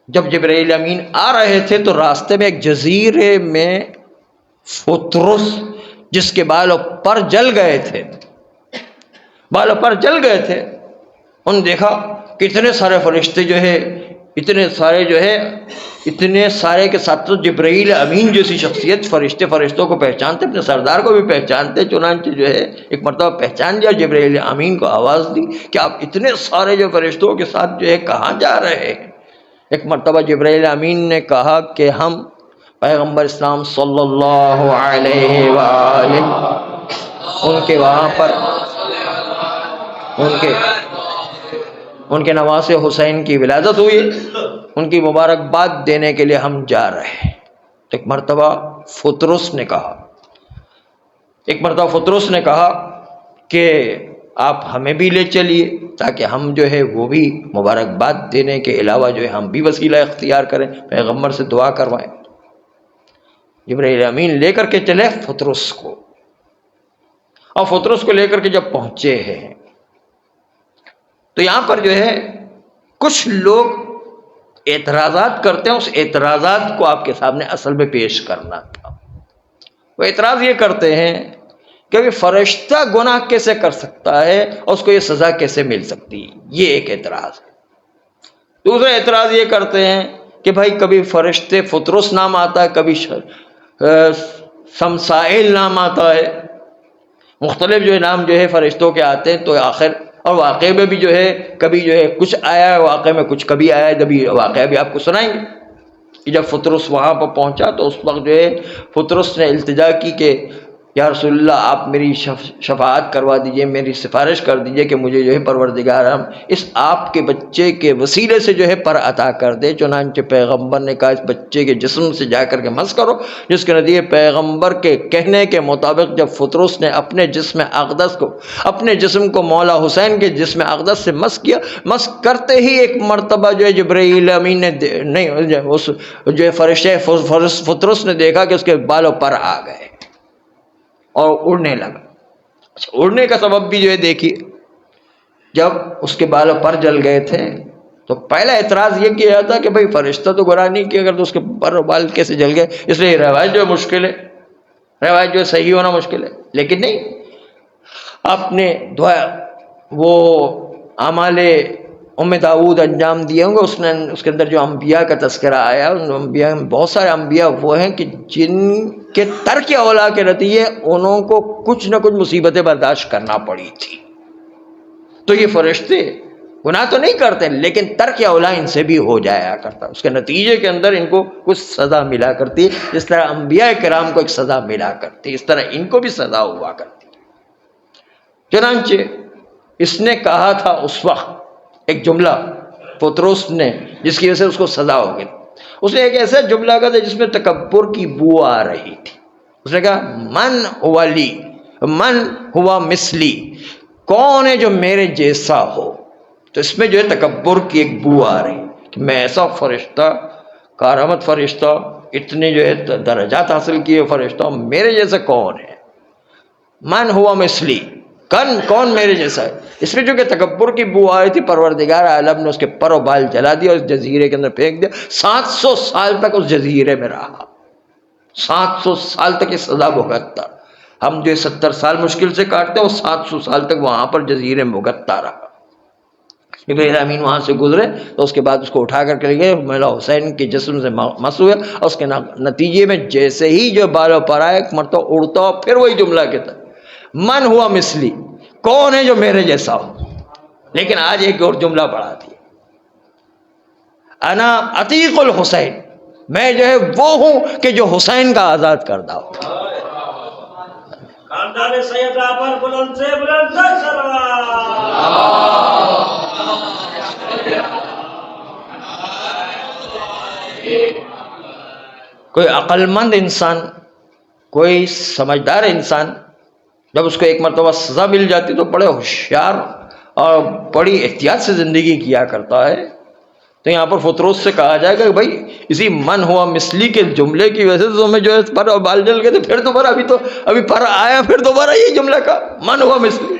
جب جبرائیل امین آ رہے تھے تو راستے میں ایک جزیرے میں فطرس، جس کے بال و پر جل گئے تھے، انہوں دیکھا کہ اتنے سارے فرشتے جو ہے، اتنے سارے کے ساتھ تو جبرائیل امین جیسی شخصیت، فرشتوں کو پہچانتے، اپنے سردار کو بھی پہچانتے۔ چنانچہ جو ہے ایک مرتبہ پہچان لیا، جبرائیل امین کو آواز دی کہ آپ اتنے سارے جو فرشتوں کے ساتھ جو ہے کہاں جا رہے ہیں؟ ایک مرتبہ جبرائیل امین نے کہا کہ ہم پیغمبر اسلام صلی اللہ علیہ وآلہ ان کے وہاں پر ان کے نواسے حسین کی ولادت ہوئی، ان کی مبارکباد دینے کے لیے ہم جا رہے ہیں۔ ایک مرتبہ فطرس نے کہا کہ آپ ہمیں بھی لے چلیے تاکہ ہم جو ہے وہ بھی مبارکباد دینے کے علاوہ جو ہے ہم بھی وسیلہ اختیار کریں، پیغمبر سے دعا کروائیں۔ جبرائیل امین لے کر کے چلے فطرس کو، اور فطرس کو لے کر کے جب پہنچے ہیں تو یہاں پر جو ہے کچھ لوگ اعتراضات کرتے ہیں، اس اعتراضات کو آپ کے سامنے اصل میں پیش کرنا تھا۔ وہ اعتراض یہ کرتے ہیں کہ فرشتہ گناہ کیسے کر سکتا ہے اور اس کو یہ سزا کیسے مل سکتی ہے، یہ ایک اعتراض ہے۔ دوسرا اعتراض یہ کرتے ہیں کہ بھائی کبھی فرشتے فطرس نام آتا ہے، کبھی سمسائل نام آتا ہے، مختلف جو ہے نام جو ہے فرشتوں کے آتے ہیں، تو آخر اور واقعے میں بھی جو ہے کبھی جو ہے کچھ آیا ہے واقعے میں، کچھ کبھی آیا ہے، جبھی واقعہ بھی آپ کو سنائیں گے کہ جب فطرس وہاں پر پہنچا تو اس وقت جو ہے فطرس نے التجا کی کہ یا رسول اللہ آپ میری شفاعت کروا دیجئے، میری سفارش کر دیجئے کہ مجھے جو ہے پروردگار ہم اس آپ کے بچے کے وسیلے سے جو ہے پر عطا کر دے۔ چنانچہ پیغمبر نے کہا اس بچے کے جسم سے جا کر کے مس کرو، جس کے نتیجے پیغمبر کے کہنے کے مطابق جب فطرس نے اپنے جسم کو مولا حسین کے جسم اقدس سے مس کیا، مس کرتے ہی ایک مرتبہ جو ہے جبرائیل امین نے اس جو ہے فرشتے فطرس نے دیکھا کہ اس کے بالوں پر آ گئے اور اڑنے لگا۔ اڑنے کا سبب بھی جو ہے دیکھیے، جب اس کے بالوں پر جل گئے تھے تو پہلا اعتراض یہ کیا تھا کہ بھئی فرشتہ تو گناہ نہیں کیا، اگر تو اس کے پر بال کیسے جل گئے، اس لیے روایت جو ہے مشکل ہے، روایت جو ہے صحیح ہونا مشکل ہے۔ لیکن نہیں، آپ نے دعا وہ اعمال ام داؤد انجام دیے ہوں گے، اس کے اندر جو انبیاء کا تذکرہ آیا، ان انبیاء میں بہت سارے انبیاء وہ ہیں کہ جن کے ترک اولا کے نتیجے انہوں کو کچھ نہ کچھ مصیبتیں برداشت کرنا پڑی تھی۔ تو یہ فرشتے گناہ تو نہیں کرتے لیکن ترک اولا ان سے بھی ہو جایا کرتا، اس کے نتیجے کے اندر ان کو کچھ سزا ملا کرتی، جس طرح انبیاء کرام کو ایک سزا ملا کرتی، اس طرح ان کو بھی سزا ہوا کرتی۔ چنانچہ اس نے کہا تھا اس وقت ایک جملہ فطرس نے، جس کی وجہ سے اس کو سزا ہو گئی، اس نے ایک ایسا جملہ کہا تھا جس میں تکبر کی بو آ رہی تھی. اس نے کہا من ہوا لی، من ہوا مثلی، کون ہے جو میرے جیسا ہو. تو اس میں جو ہے تکبر کی ایک بو آ رہی کہ میں ایسا فرشتہ، کارآمد فرشتہ، اتنے جو ہے درجات حاصل کیے فرشتہ، میرے جیسا کون ہے. من ہوا مثلی، کون میرے جیسا ہے. اس میں جو کہ تکبر کی بو آئی تھی، پروردگار عالم نے اس کے پر و بال جلا دیا اور اس جزیرے کے اندر پھینک دیا. 700 سال تک اس جزیرے میں رہا، 700 سال تک یہ سزا بھگتتا. ہم جو 70 سال مشکل سے کاٹتے ہیں، وہ 700 سال تک وہاں پر جزیرے میں بھگتتا رہا. جبرائیل امین وہاں سے گزرے تو اس کے بعد اس کو اٹھا کر کے لے گئے، مولا حسین کے جسم سے مس ہوئے اور اس کے نتیجے میں جیسے ہی جو بالوں پر آئے ایک مرتبہ اڑتا ہو، پھر وہی جملہ کہتا من ہوا مثلی، کون ہے جو میرے جیسا ہو. لیکن آج ایک اور جملہ پڑھا دیا، انا عتیق الحسین، میں جو ہے وہ ہوں کہ جو حسین کا آزاد کردہ ہو. خاندان سیدہ پر بلند سے بلند کوئی عقل مند انسان، کوئی سمجھدار انسان جب اس کو ایک مرتبہ سزا مل جاتی تو بڑے ہوشیار اور بڑی احتیاط سے زندگی کیا کرتا ہے. تو یہاں پر فطروس سے کہا جائے گا کہ بھائی اسی من ہوا مثلی کے جملے کی وجہ سے تمہیں جو ہے پر اور بال جل گئے تھے، پھر دوبارہ ابھی پر آیا، پھر دوبارہ یہ جملہ کا من ہوا مثلی.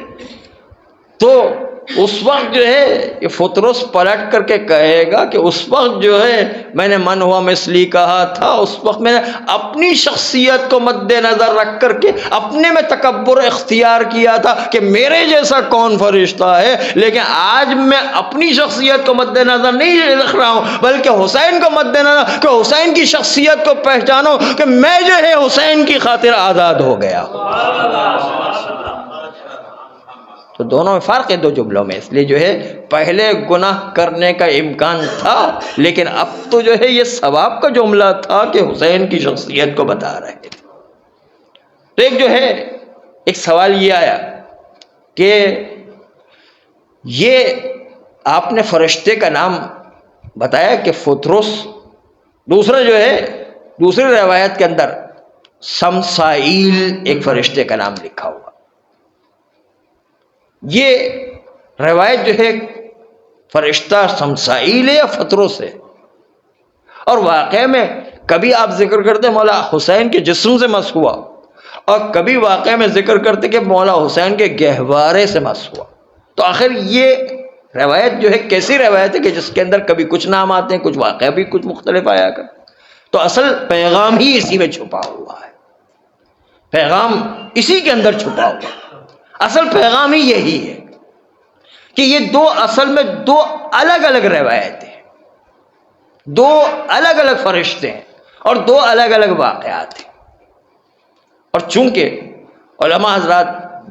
تو اس وقت جو ہے یہ فطروس پلٹ کر کے کہے گا کہ اس وقت جو ہے میں نے من ہوا مثلی کہا تھا، اس وقت میں نے اپنی شخصیت کو مد نظر رکھ کر کے اپنے میں تکبر اختیار کیا تھا کہ میرے جیسا کون فرشتہ ہے. لیکن آج میں اپنی شخصیت کو مد نظر نہیں رکھ رہا ہوں، بلکہ حسین کو مد نظر، کہ حسین کی شخصیت کو پہچانو کہ میں جو ہے حسین کی خاطر آزاد ہو گیا. تو دونوں میں فرق ہے دو جملوں میں. اس لیے جو ہے پہلے گناہ کرنے کا امکان تھا، لیکن اب تو جو ہے یہ ثواب کا جملہ تھا کہ حسین کی شخصیت کو بتا رہے تھے. تو ایک جو ہے ایک سوال یہ آیا کہ یہ آپ نے فرشتے کا نام بتایا کہ فطرس، دوسرا جو ہے دوسری روایت کے اندر سمسائیل ایک فرشتے کا نام لکھا ہوا. یہ روایت جو ہے فرشتہ سمسائیل ہے یا فطرس ہے؟ اور واقعہ میں کبھی آپ ذکر کرتے مولا حسین کے جسم سے مس ہوا، اور کبھی واقعہ میں ذکر کرتے کہ مولا حسین کے گہوارے سے مس ہوا. تو آخر یہ روایت جو ہے کیسی روایت ہے کہ جس کے اندر کبھی کچھ نام آتے ہیں، کچھ واقعہ بھی کچھ مختلف آیا کر. تو اصل پیغام ہی اسی میں چھپا ہوا ہے، پیغام اسی کے اندر چھپا ہوا ہے. اصل پیغام ہی یہی ہے کہ یہ دو اصل میں دو الگ الگ روایتیں ہیں، دو الگ الگ فرشتے ہیں اور دو الگ الگ واقعات ہیں. اور چونکہ علماء حضرات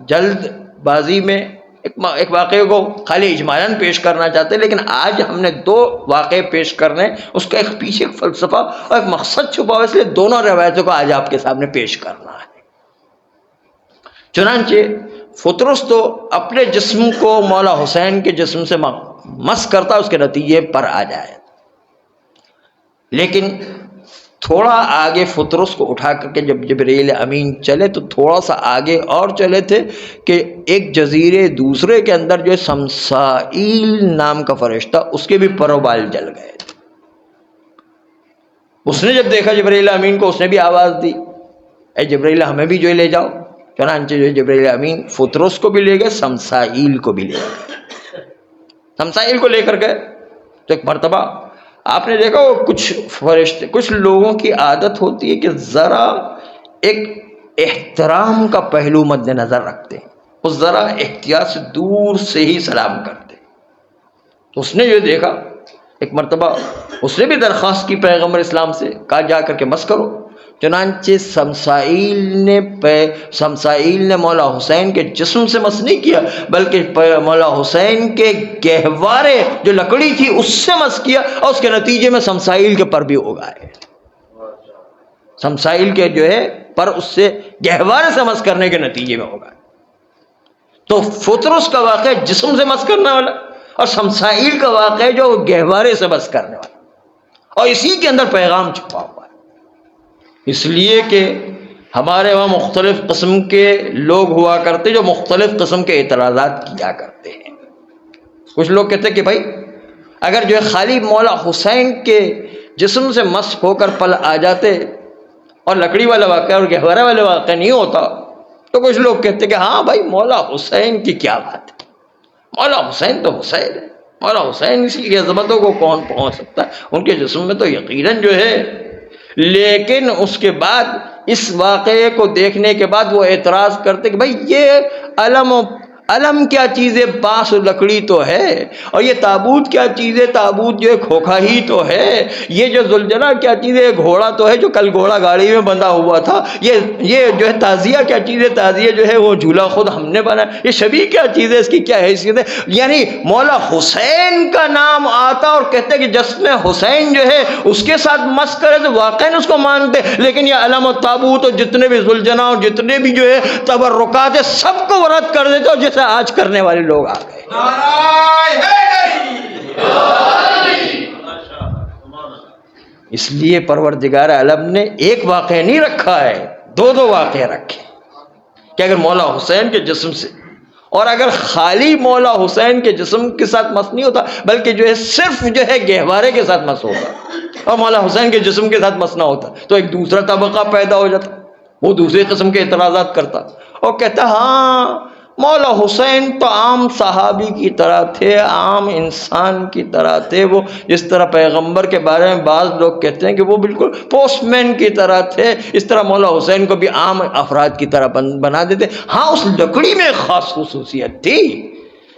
جلد بازی میں ایک واقعے کو خالی اجمالاً پیش کرنا چاہتے ہیں، لیکن آج ہم نے دو واقعے پیش کرنے، اس کا ایک پیچھے ایک فلسفہ اور ایک مقصد چھپا ہوا، اس لیے دونوں روایتوں کو آج آپ کے سامنے پیش کرنا ہے. چنانچہ فطرس تو اپنے جسم کو مولا حسین کے جسم سے مس کرتا اس کے نتیجے پر آ جائے، لیکن تھوڑا آگے فطرس کو اٹھا کر کے جب جبرائیل امین چلے تو تھوڑا سا آگے اور چلے تھے کہ ایک جزیرے دوسرے کے اندر جو سمسائیل نام کا فرشتہ، اس کے بھی پر و بال جل گئے تھے. اس نے جب دیکھا جبرائیل امین کو، اس نے بھی آواز دی، اے جبرائیل ہمیں بھی جو لے جاؤ. چنانچہ جو جبرائیل امین فطرس کو بھی لے گئے، سمسائیل کو بھی لے گئے. سمسائیل کو لے کر گئے تو ایک مرتبہ آپ نے دیکھا وہ کچھ فرشتے، کچھ لوگوں کی عادت ہوتی ہے کہ ذرا ایک احترام کا پہلو مد نظر رکھتے ہیں، وہ ذرا احتیاط سے دور سے ہی سلام کرتے ہیں. تو اس نے جو دیکھا ایک مرتبہ اس نے بھی درخواست کی پیغمبر اسلام سے، کہا جا کر کے مس کرو. چنانچہ سمسائیل نے مولا حسین کے جسم سے مس نہیں کیا، بلکہ مولا حسین کے گہوارے جو لکڑی تھی اس سے مس کیا، اور اس کے نتیجے میں سمسائیل کے پر بھی اگائے. سمسائیل کے جو ہے پر اس سے گہوارے سے مس کرنے کے نتیجے میں اگائے. تو فطرس کا واقعہ جسم سے مس کرنے والا، اور سمسائیل کا واقعہ جو گہوارے سے مس کرنے والا. اور اسی کے اندر پیغام چھپا ہوا ہے۔ اس لیے کہ ہمارے وہاں مختلف قسم کے لوگ ہوا کرتے جو مختلف قسم کے اعتراضات کیا کرتے ہیں۔ کچھ لوگ کہتے ہیں کہ بھائی اگر جو ہے خالی مولا حسین کے جسم سے مس ہو کر پل آ جاتے اور لکڑی والا واقعہ اور گہوارہ والا واقعہ نہیں ہوتا، تو کچھ لوگ کہتے ہیں کہ ہاں بھائی مولا حسین کی کیا بات ہے، مولا حسین تو حسین ہے، مولا حسین کی عظمتوں کو کون پہنچ سکتا ہے، ان کے جسم میں تو یقیناً جو ہے۔ لیکن اس کے بعد اس واقعے کو دیکھنے کے بعد وہ اعتراض کرتے کہ بھائی یہ علم کیا چیز ہے، بانس لکڑی تو ہے، اور یہ تابوت کیا چیز ہے، تابوت جو ہے کھوکھا ہی تو ہے، یہ جو ذوالجلال کیا چیز ہے، گھوڑا تو ہے جو کل گھوڑا گاڑی میں بندھا ہوا تھا، یہ جو ہے تعزیہ کیا چیز ہے، تعزیہ جو ہے وہ جھولا خود ہم نے بنایا، یہ شبیہ کیا چیز ہے، اس کی کیا حیثیت ہے۔ یعنی مولا حسین کا نام آتا اور کہتے کہ جسم حسین جو ہے اس کے ساتھ مس کرے تو واقعی اس کو مانتے، لیکن یہ علم و تابوت اور جتنے بھی ذوالجلال اور جتنے بھی جو ہے تبرکات ہے سب کو رد کر دیتے، اور جیسے آج کرنے والے لوگ آ گئے۔ اس لیے پروردگار عالم نے ایک واقعہ نہیں رکھا ہے، دو واقعہ رکھے کہ اگر مولا حسین کے جسم سے، اور اگر خالی مولا حسین کے جسم کے ساتھ مس نہیں ہوتا بلکہ جو ہے صرف جو ہے گہوارے کے ساتھ مس ہوتا اور مولا حسین کے جسم کے ساتھ مس نہ ہوتا تو ایک دوسرا طبقہ پیدا ہو جاتا، وہ دوسرے قسم کے اعتراضات کرتا اور کہتا ہاں مولا حسین تو عام صحابی کی طرح تھے، عام انسان کی طرح تھے، وہ جس طرح پیغمبر کے بارے میں بعض لوگ کہتے ہیں کہ وہ بالکل پوسٹ مین کی طرح تھے، اس طرح مولا حسین کو بھی عام افراد کی طرح بنا دیتے۔ ہاں اس لکڑی میں ایک خاص خصوصیت تھی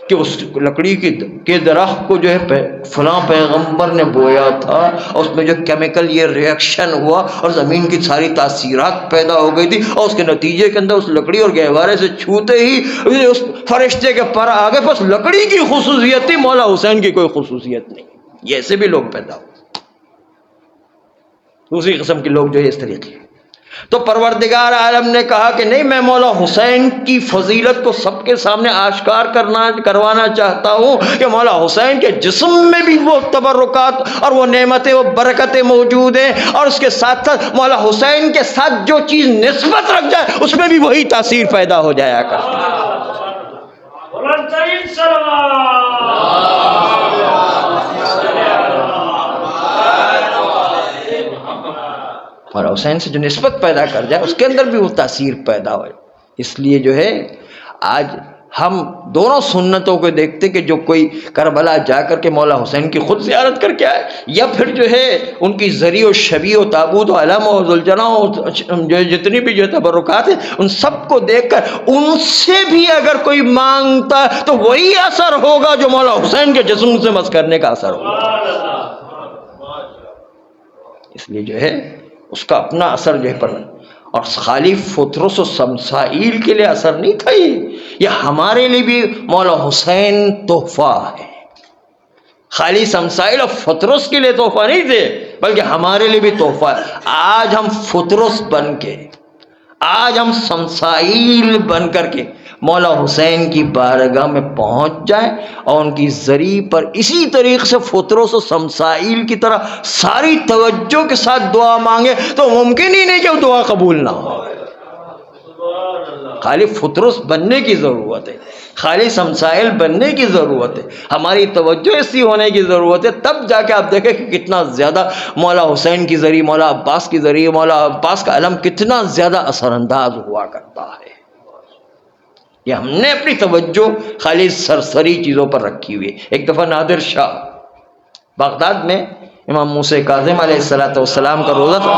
کہ اس لکڑی کے درخت کو جو ہے فلاں پیغمبر نے بویا تھا، اور اس میں جو کیمیکل یہ ریئیکشن ہوا اور زمین کی ساری تاثیرات پیدا ہو گئی تھی، اور اس کے نتیجے کے اندر اس لکڑی اور گہوارے سے چھوتے ہی اس فرشتے کے پر آگے، بس لکڑی کی خصوصیت تھی، مولا حسین کی کوئی خصوصیت نہیں۔ یہ ایسے بھی لوگ پیدا ہوئے، دوسری قسم کے لوگ جو ہے اس طریقے۔ تو پروردگار عالم نے کہا کہ نہیں، میں مولا حسین کی فضیلت کو سب کے سامنے آشکار کروانا چاہتا ہوں کہ مولا حسین کے جسم میں بھی وہ تبرکات اور وہ نعمتیں، وہ برکتیں موجود ہیں، اور اس کے ساتھ ساتھ مولا حسین کے ساتھ جو چیز نسبت رکھ جائے اس میں بھی وہی تاثیر پیدا ہو جایا کرتی ہے۔ اور حسین سے جو نسبت پیدا کر جائے اس کے اندر بھی وہ تاثیر پیدا ہو۔ اس لیے جو ہے آج ہم دونوں سنتوں کو دیکھتے کہ جو کوئی کربلا جا کر کے مولا حسین کی خود زیارت کر کے آئے، یا پھر جو ہے ان کی زری و شبیہ و تابوت و علم و ذوالجلال جو جتنی بھی جو تبرکات ہیں ان سب کو دیکھ کر ان سے بھی اگر کوئی مانگتا تو وہی اثر ہوگا جو مولا حسین کے جسم سے مس کرنے کا اثر ہوگا۔ اس لیے جو ہے اس کا اپنا اثر جو ہے پر، اور خالی فطرس و سمسائیل کے لیے اثر نہیں تھا، یہ ہمارے لیے بھی مولا حسین تحفہ ہے۔ خالی سمسائیل اور فطرس کے لیے تحفہ نہیں تھے بلکہ ہمارے لیے بھی تحفہ ہے۔ آج ہم فطرس بن کے، آج ہم سمسائیل بن کر کے مولا حسین کی بارگاہ میں پہنچ جائیں اور ان کی ذریعے پر اسی طریقے سے فطرس و سمسائیل کی طرح ساری توجہ کے ساتھ دعا مانگے تو ممکن ہی نہیں کہ وہ دعا قبول نہ ہو۔ خالی فطرس بننے کی ضرورت ہے، خالی سمسائل بننے کی ضرورت ہے، ہماری توجہ ایسی ہونے کی ضرورت ہے، تب جا کے آپ دیکھیں کہ کتنا زیادہ مولا حسین کی ذریعے، مولا عباس کی ذریعے، مولا عباس کا علم کتنا زیادہ اثر انداز ہوا کرتا ہے۔ یہ ہم نے اپنی توجہ خالی سرسری چیزوں پر رکھی ہوئی ہے۔ ایک دفعہ نادر شاہ بغداد میں امام موسیٰ کاظم علیہ السلام کا روزہ تھا،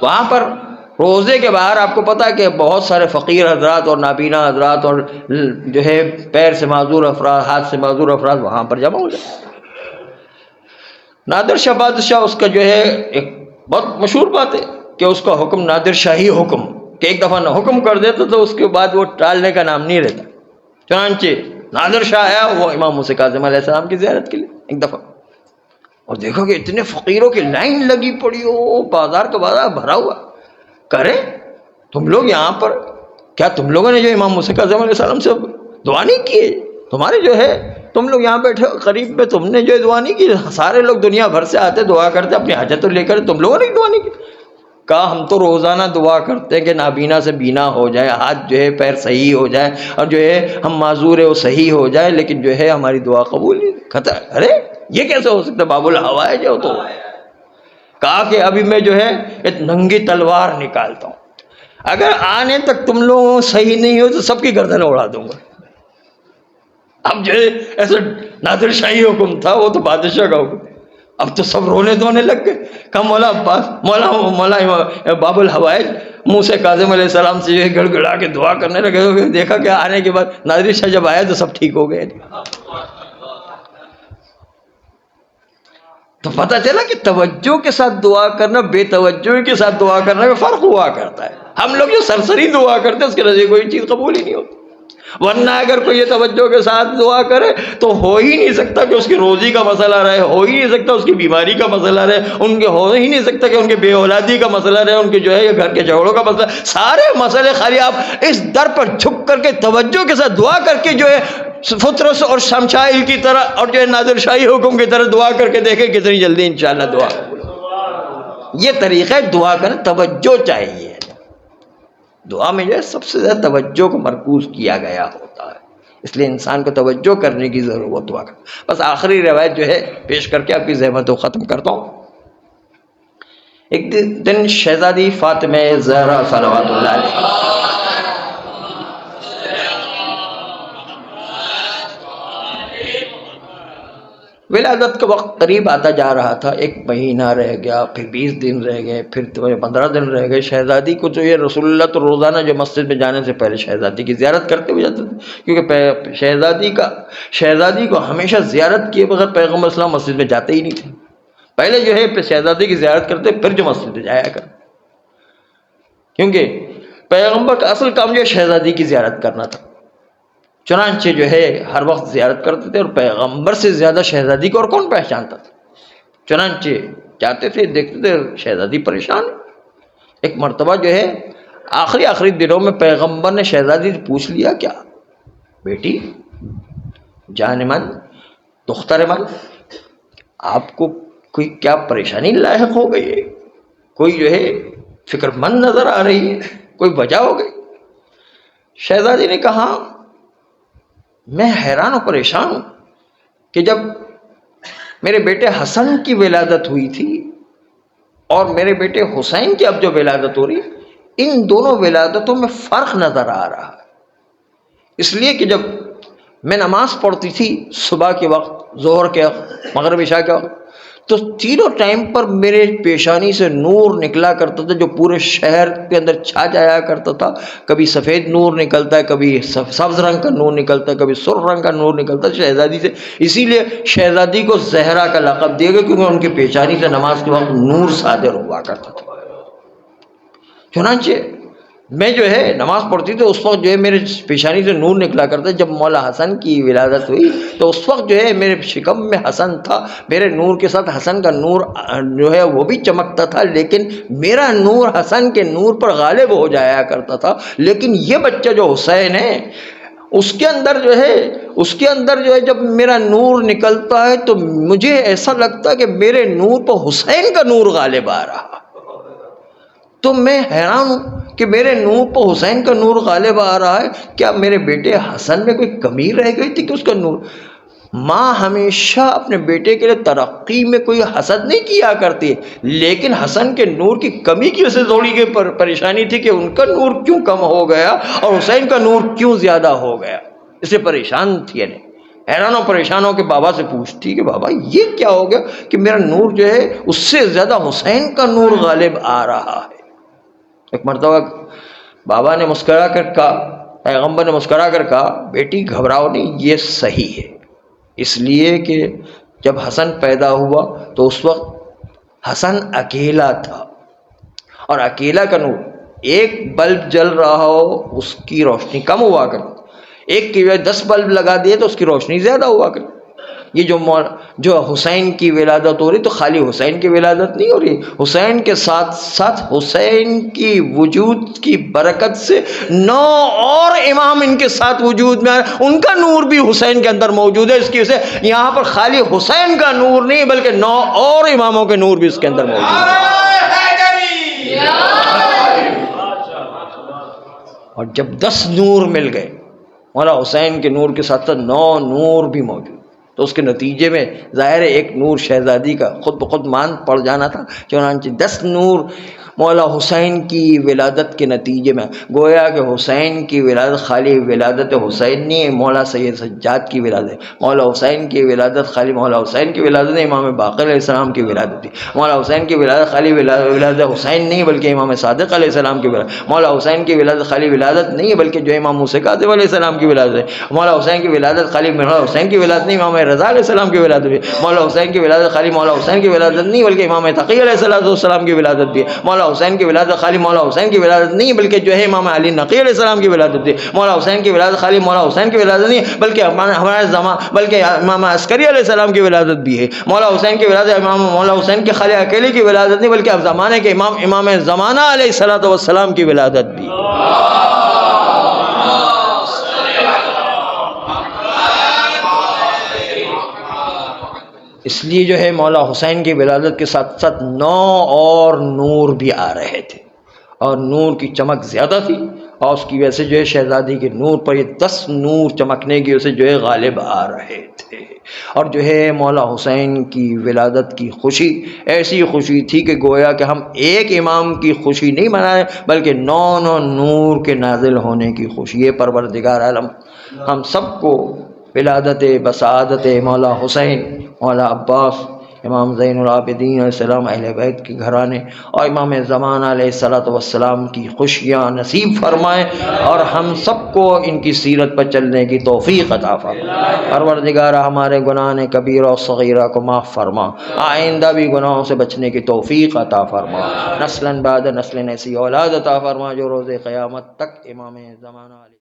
وہاں پر روزے کے باہر آپ کو پتا کہ بہت سارے فقیر حضرات اور نابینا حضرات اور جو ہے پیر سے معذور افراد، ہاتھ سے معذور افراد وہاں پر جمع ہو جاتے۔ نادر شاہ بادشاہ اس کا جو ہے ایک بہت مشہور بات ہے کہ اس کا حکم نادر شاہی حکم، کہ ایک دفعہ نہ حکم کر دیتا تو اس کے بعد وہ ٹالنے کا نام نہیں رہتا۔ چنانچہ نادر شاہ آیا وہ امام موسیٰ کاظم علیہ السلام کی زیارت کے لیے ایک دفعہ، اور دیکھو کہ اتنے فقیروں کی لائن لگی پڑی ہو، بازار کا بازار بھرا ہوا۔ کرے تم لوگ یہاں پر، کیا تم لوگوں نے جو امام موسیٰ کاظم علیہ السلام سے دعا نہیں کی ہے؟ تمہاری جو ہے تم لوگ یہاں بیٹھے ہو قریب میں، تم نے جو ہے دعا نہیں کی، سارے لوگ دنیا بھر سے آتے دعا کرتے اپنی حاجت لے کر، تم لوگوں نے دعا نہیں کی. کہا ہم تو روزانہ دعا کرتے ہیں کہ نابینا سے بینا ہو جائے، ہاتھ جو ہے پیر صحیح ہو جائے، اور جو ہے ہم معذور ہے وہ صحیح ہو جائے، لیکن جو ہے ہماری دعا قبول نہیں. ارے یہ کیسے ہو سکتا؟ باب الحوائج جو تو کہا کہ ابھی میں جو ہے ایک ننگی تلوار نکالتا ہوں، اگر آنے تک تم لوگ صحیح نہیں ہو تو سب کی گردن اڑا دوں گا. اب جو ہے ایسا نادر شاہی حکم تھا، وہ تو بادشاہ کا حکم. اب تو سب رونے دھونے لگ گئے. کہا مولا عباس، مولا باب الحوائج منہ سے کاظم علیہ السلام سے جو ہے گڑ گڑا کے دعا کرنے لگے. دیکھا کہ آنے کے بعد نادر شاہ جب آیا تو سب ٹھیک ہو گئے. تو پتہ چلا کہ توجہ کے ساتھ دعا کرنا بے توجہ کے ساتھ دعا کرنا میں فرق ہوا کرتا ہے. ہم لوگ جو سرسری دعا کرتے ہیں اس کے نظر کوئی چیز قبول ہی نہیں ہوتی. ورنہ اگر کوئی یہ توجہ کے ساتھ دعا کرے تو ہو ہی نہیں سکتا کہ اس کی روزی کا مسئلہ رہے، ہو ہی نہیں سکتا اس کی بیماری کا مسئلہ رہے، ان کے ہو ہی نہیں سکتا کہ ان کے بے اولادی کا مسئلہ رہے، ان کے جو ہے گھر کے جھگڑوں کا مسئلہ، سارے مسئلے خالی آپ اس در پر جھک کر کے توجہ کے ساتھ دعا کر کے جو ہے فطرس اور شمشائل کی طرح اور جو ہے نادر شاہی حکم کی طرح دعا کر کے دیکھیں کتنی جلدی انشاءاللہ دعا قبول ہوگی. یہ طریقہ ہے دعا کرنا. توجہ چاہیے دعا میں جو ہے سب سے زیادہ توجہ کو مرکوز کیا گیا ہوتا ہے، اس لیے انسان کو توجہ کرنے کی ضرورت ہوا کرتا. بس آخری روایت جو ہے پیش کر کے آپ کی زحمت کو ختم کرتا ہوں. ایک دن شہزادی فاطمہ زہرا صلوات اللہ علیہ ولادت کا وقت قریب آتا جا رہا تھا. 1 مہینہ رہ گیا، پھر 20 دن رہ گئے، پھر 15 دن رہ گئے. شہزادی کو تو یہ رسول اللہ تو روزانہ جو مسجد میں جانے سے پہلے شہزادی کی زیارت کرتے ہوئے جاتے تھے، کیونکہ شہزادی کو ہمیشہ زیارت کیے بغیر پیغمبر اسلام مسجد میں جاتے ہی نہیں تھے. پہلے جو ہے شہزادی کی زیارت کرتے پھر جو مسجد میں جایا کرتے، کیونکہ پیغمبر کا اصل کام جو ہے شہزادی کی زیارت کرنا تھا. چنانچہ جو ہے ہر وقت زیارت کرتے تھے، اور پیغمبر سے زیادہ شہزادی کو اور کون پہچانتا تھا. چنانچہ جاتے تھے، دیکھتے تھے شہزادی پریشان. ایک مرتبہ جو ہے آخری دنوں میں پیغمبر نے شہزادی سے پوچھ لیا، کیا بیٹی جان من دختر من، آپ کو کوئی کیا پریشانی لاحق ہو گئی ہے؟ کوئی جو ہے فکر مند نظر آ رہی ہے، کوئی وجہ ہو گئی؟ شہزادی نے کہا میں حیران و پریشان ہوں کہ جب میرے بیٹے حسن کی ولادت ہوئی تھی اور میرے بیٹے حسین کی اب جو ولادت ہو رہی، ان دونوں ولادتوں میں فرق نظر آ رہا ہے. اس لیے کہ جب میں نماز پڑھتی تھی صبح کے وقت، ظہر کے وقت، مغرب عشاء کے وقت، تو تینوں ٹائم پر میرے پیشانی سے نور نکلا کرتا تھا جو پورے شہر کے اندر چھا جایا کرتا تھا. کبھی سفید نور نکلتا ہے، کبھی سبز رنگ کا نور نکلتا ہے، کبھی سرخ رنگ کا نور نکلتا ہے شہزادی سے. اسی لیے شہزادی کو زہرا کا لقب دیا گیا، کیونکہ ان کی پیشانی سے نماز کے وقت نور صادر ہوا کرتا تھا. چنانچہ میں جو ہے نماز پڑھتی تو اس وقت جو ہے میرے پیشانی سے نور نکلا کرتا. جب مولا حسن کی ولادت ہوئی تو اس وقت جو ہے میرے شکم میں حسن تھا، میرے نور کے ساتھ حسن کا نور جو ہے وہ بھی چمکتا تھا، لیکن میرا نور حسن کے نور پر غالب ہو جایا کرتا تھا. لیکن یہ بچہ جو حسین ہے اس کے اندر جو ہے جب میرا نور نکلتا ہے تو مجھے ایسا لگتا ہے کہ میرے نور پر حسین کا نور غالب آ رہا. تو میں حیران ہوں کہ میرے نور پر حسین کا نور غالب آ رہا ہے. کیا میرے بیٹے حسن میں کوئی کمی رہ گئی تھی کہ اس کا نور؟ ماں ہمیشہ اپنے بیٹے کے لیے ترقی میں کوئی حسد نہیں کیا کرتی، لیکن حسن کے نور کی کمی کی وجہ سے تھوڑی پریشانی تھی کہ ان کا نور کیوں کم ہو گیا اور حسین کا نور کیوں زیادہ ہو گیا. اس سے پریشان تھی، یعنی حیران و پریشان ہو کے بابا سے پوچھتی کہ بابا یہ کیا ہو گیا کہ میرا نور جو ہے اس سے زیادہ حسین کا نور غالب آ رہا ہے. ایک مرتبہ بابا نے مسکرا کر کہا، پیغمبر نے مسکرا کر کہا بیٹی گھبراؤ نہیں، یہ صحیح ہے. اس لیے کہ جب حسن پیدا ہوا تو اس وقت حسن اکیلا تھا، اور اکیلا کا نور، ایک بلب جل رہا ہو اس کی روشنی کم ہوا کرتی، ایک کی 10 بلب لگا دیے تو اس کی روشنی زیادہ ہوا کرتی. یہ جو حسین کی ولادت ہو رہی تو خالی حسین کی ولادت نہیں ہو رہی، حسین کے ساتھ ساتھ حسین کی وجود کی برکت سے 9 اور امام ان کے ساتھ وجود میں آئے، ان کا نور بھی حسین کے اندر موجود ہے۔ اس کی وجہ سے یہاں پر خالی حسین کا نور نہیں بلکہ 9 اور اماموں کے نور بھی اس کے اندر موجود ہے۔ اور جب 10 نور مل گئے، مولا حسین کے نور کے ساتھ ساتھ 9 نور بھی موجود، تو اس کے نتیجے میں ظاہر ہے ایک نور شہزادی کا خود بخود مان پڑ جانا تھا، چنانچہ 10 نور مولا حسین کی ولادت کے نتیجے میں، گویا کہ حسین کی ولادت خالی ولادت حسین نہیں ہے، مولا سید سجاد کی ولادت ہے۔ مولا حسین کی ولادت خالی مولا حسین کی ولادت نہیں، امام باقر علیہ السلام کی ولادت تھی۔ مولا حسین کی ولادت خالی ولادت حسین نہیں بلکہ امام صادق علیہ السلام کی ولادت۔ مولا حسین کی ولادت خالی ولادت نہیں ہے بلکہ جو امام موسیٰ کاظم علیہ السلام کی ولادت ہے۔ مولا حسین کی ولادت خالی مولا حسین کی ولادت نہیں، امام رضا علیہ السلام کی ولادت بھی ہے۔ مولا حسین کی ولادت خالی مولا حسین کی ولادت نہیں بلکہ امام تقی علیہ السلام کی ولادت بھی ہے۔ مولا حسین کی ولادت خالی مولا حسین کی ولادت نہیں بلکہ جو ہے امام علی نقی علیہ السلام کی ولادت تھی۔ مولا حسین کی ولادت خالی مولا حسین کی ولادت نہیں بلکہ ہمارے بلکہ امام عسکری علیہ السلام کی ولادت بھی ہے۔ مولا حسین کی ولادت مولا حسین کی خالی اکیلے کی ولادت نہیں بلکہ اب زمانے کے امام زمانہ علیہ السلام کی ولادت بھی۔ اس لیے جو ہے مولا حسین کی ولادت کے ساتھ ساتھ 9 اور نور بھی آ رہے تھے، اور نور کی چمک زیادہ تھی، اور اس کی وجہ سے جو ہے شہزادی کے نور پر یہ 10 نور چمکنے کی وجہ سے جو ہے غالب آ رہے تھے۔ اور جو ہے مولا حسین کی ولادت کی خوشی ایسی خوشی تھی کہ گویا کہ ہم ایک امام کی خوشی نہیں منائے بلکہ 9 نور کے نازل ہونے کی خوشی ہے۔ پروردگار عالم ہم سب کو ولادت بسعادت مولا حسین، مولا عباس، امام زین العابدین علیہ السلام، اہل بیت کے گھرانے اور امام زمانہ علیہ السلام کی خوشیاں نصیب فرمائے، اور ہم سب کو ان کی سیرت پر چلنے کی توفیق عطا فرمائے۔ پروردگار ہمارے گناہ کبیرہ اور صغیرہ کو معاف فرما، آئندہ بھی گناہوں سے بچنے کی توفیق عطا فرما، نسلاً بعد نسل ایسی اولاد عطا فرما جو روز قیامت تک امام زمانہ علیہ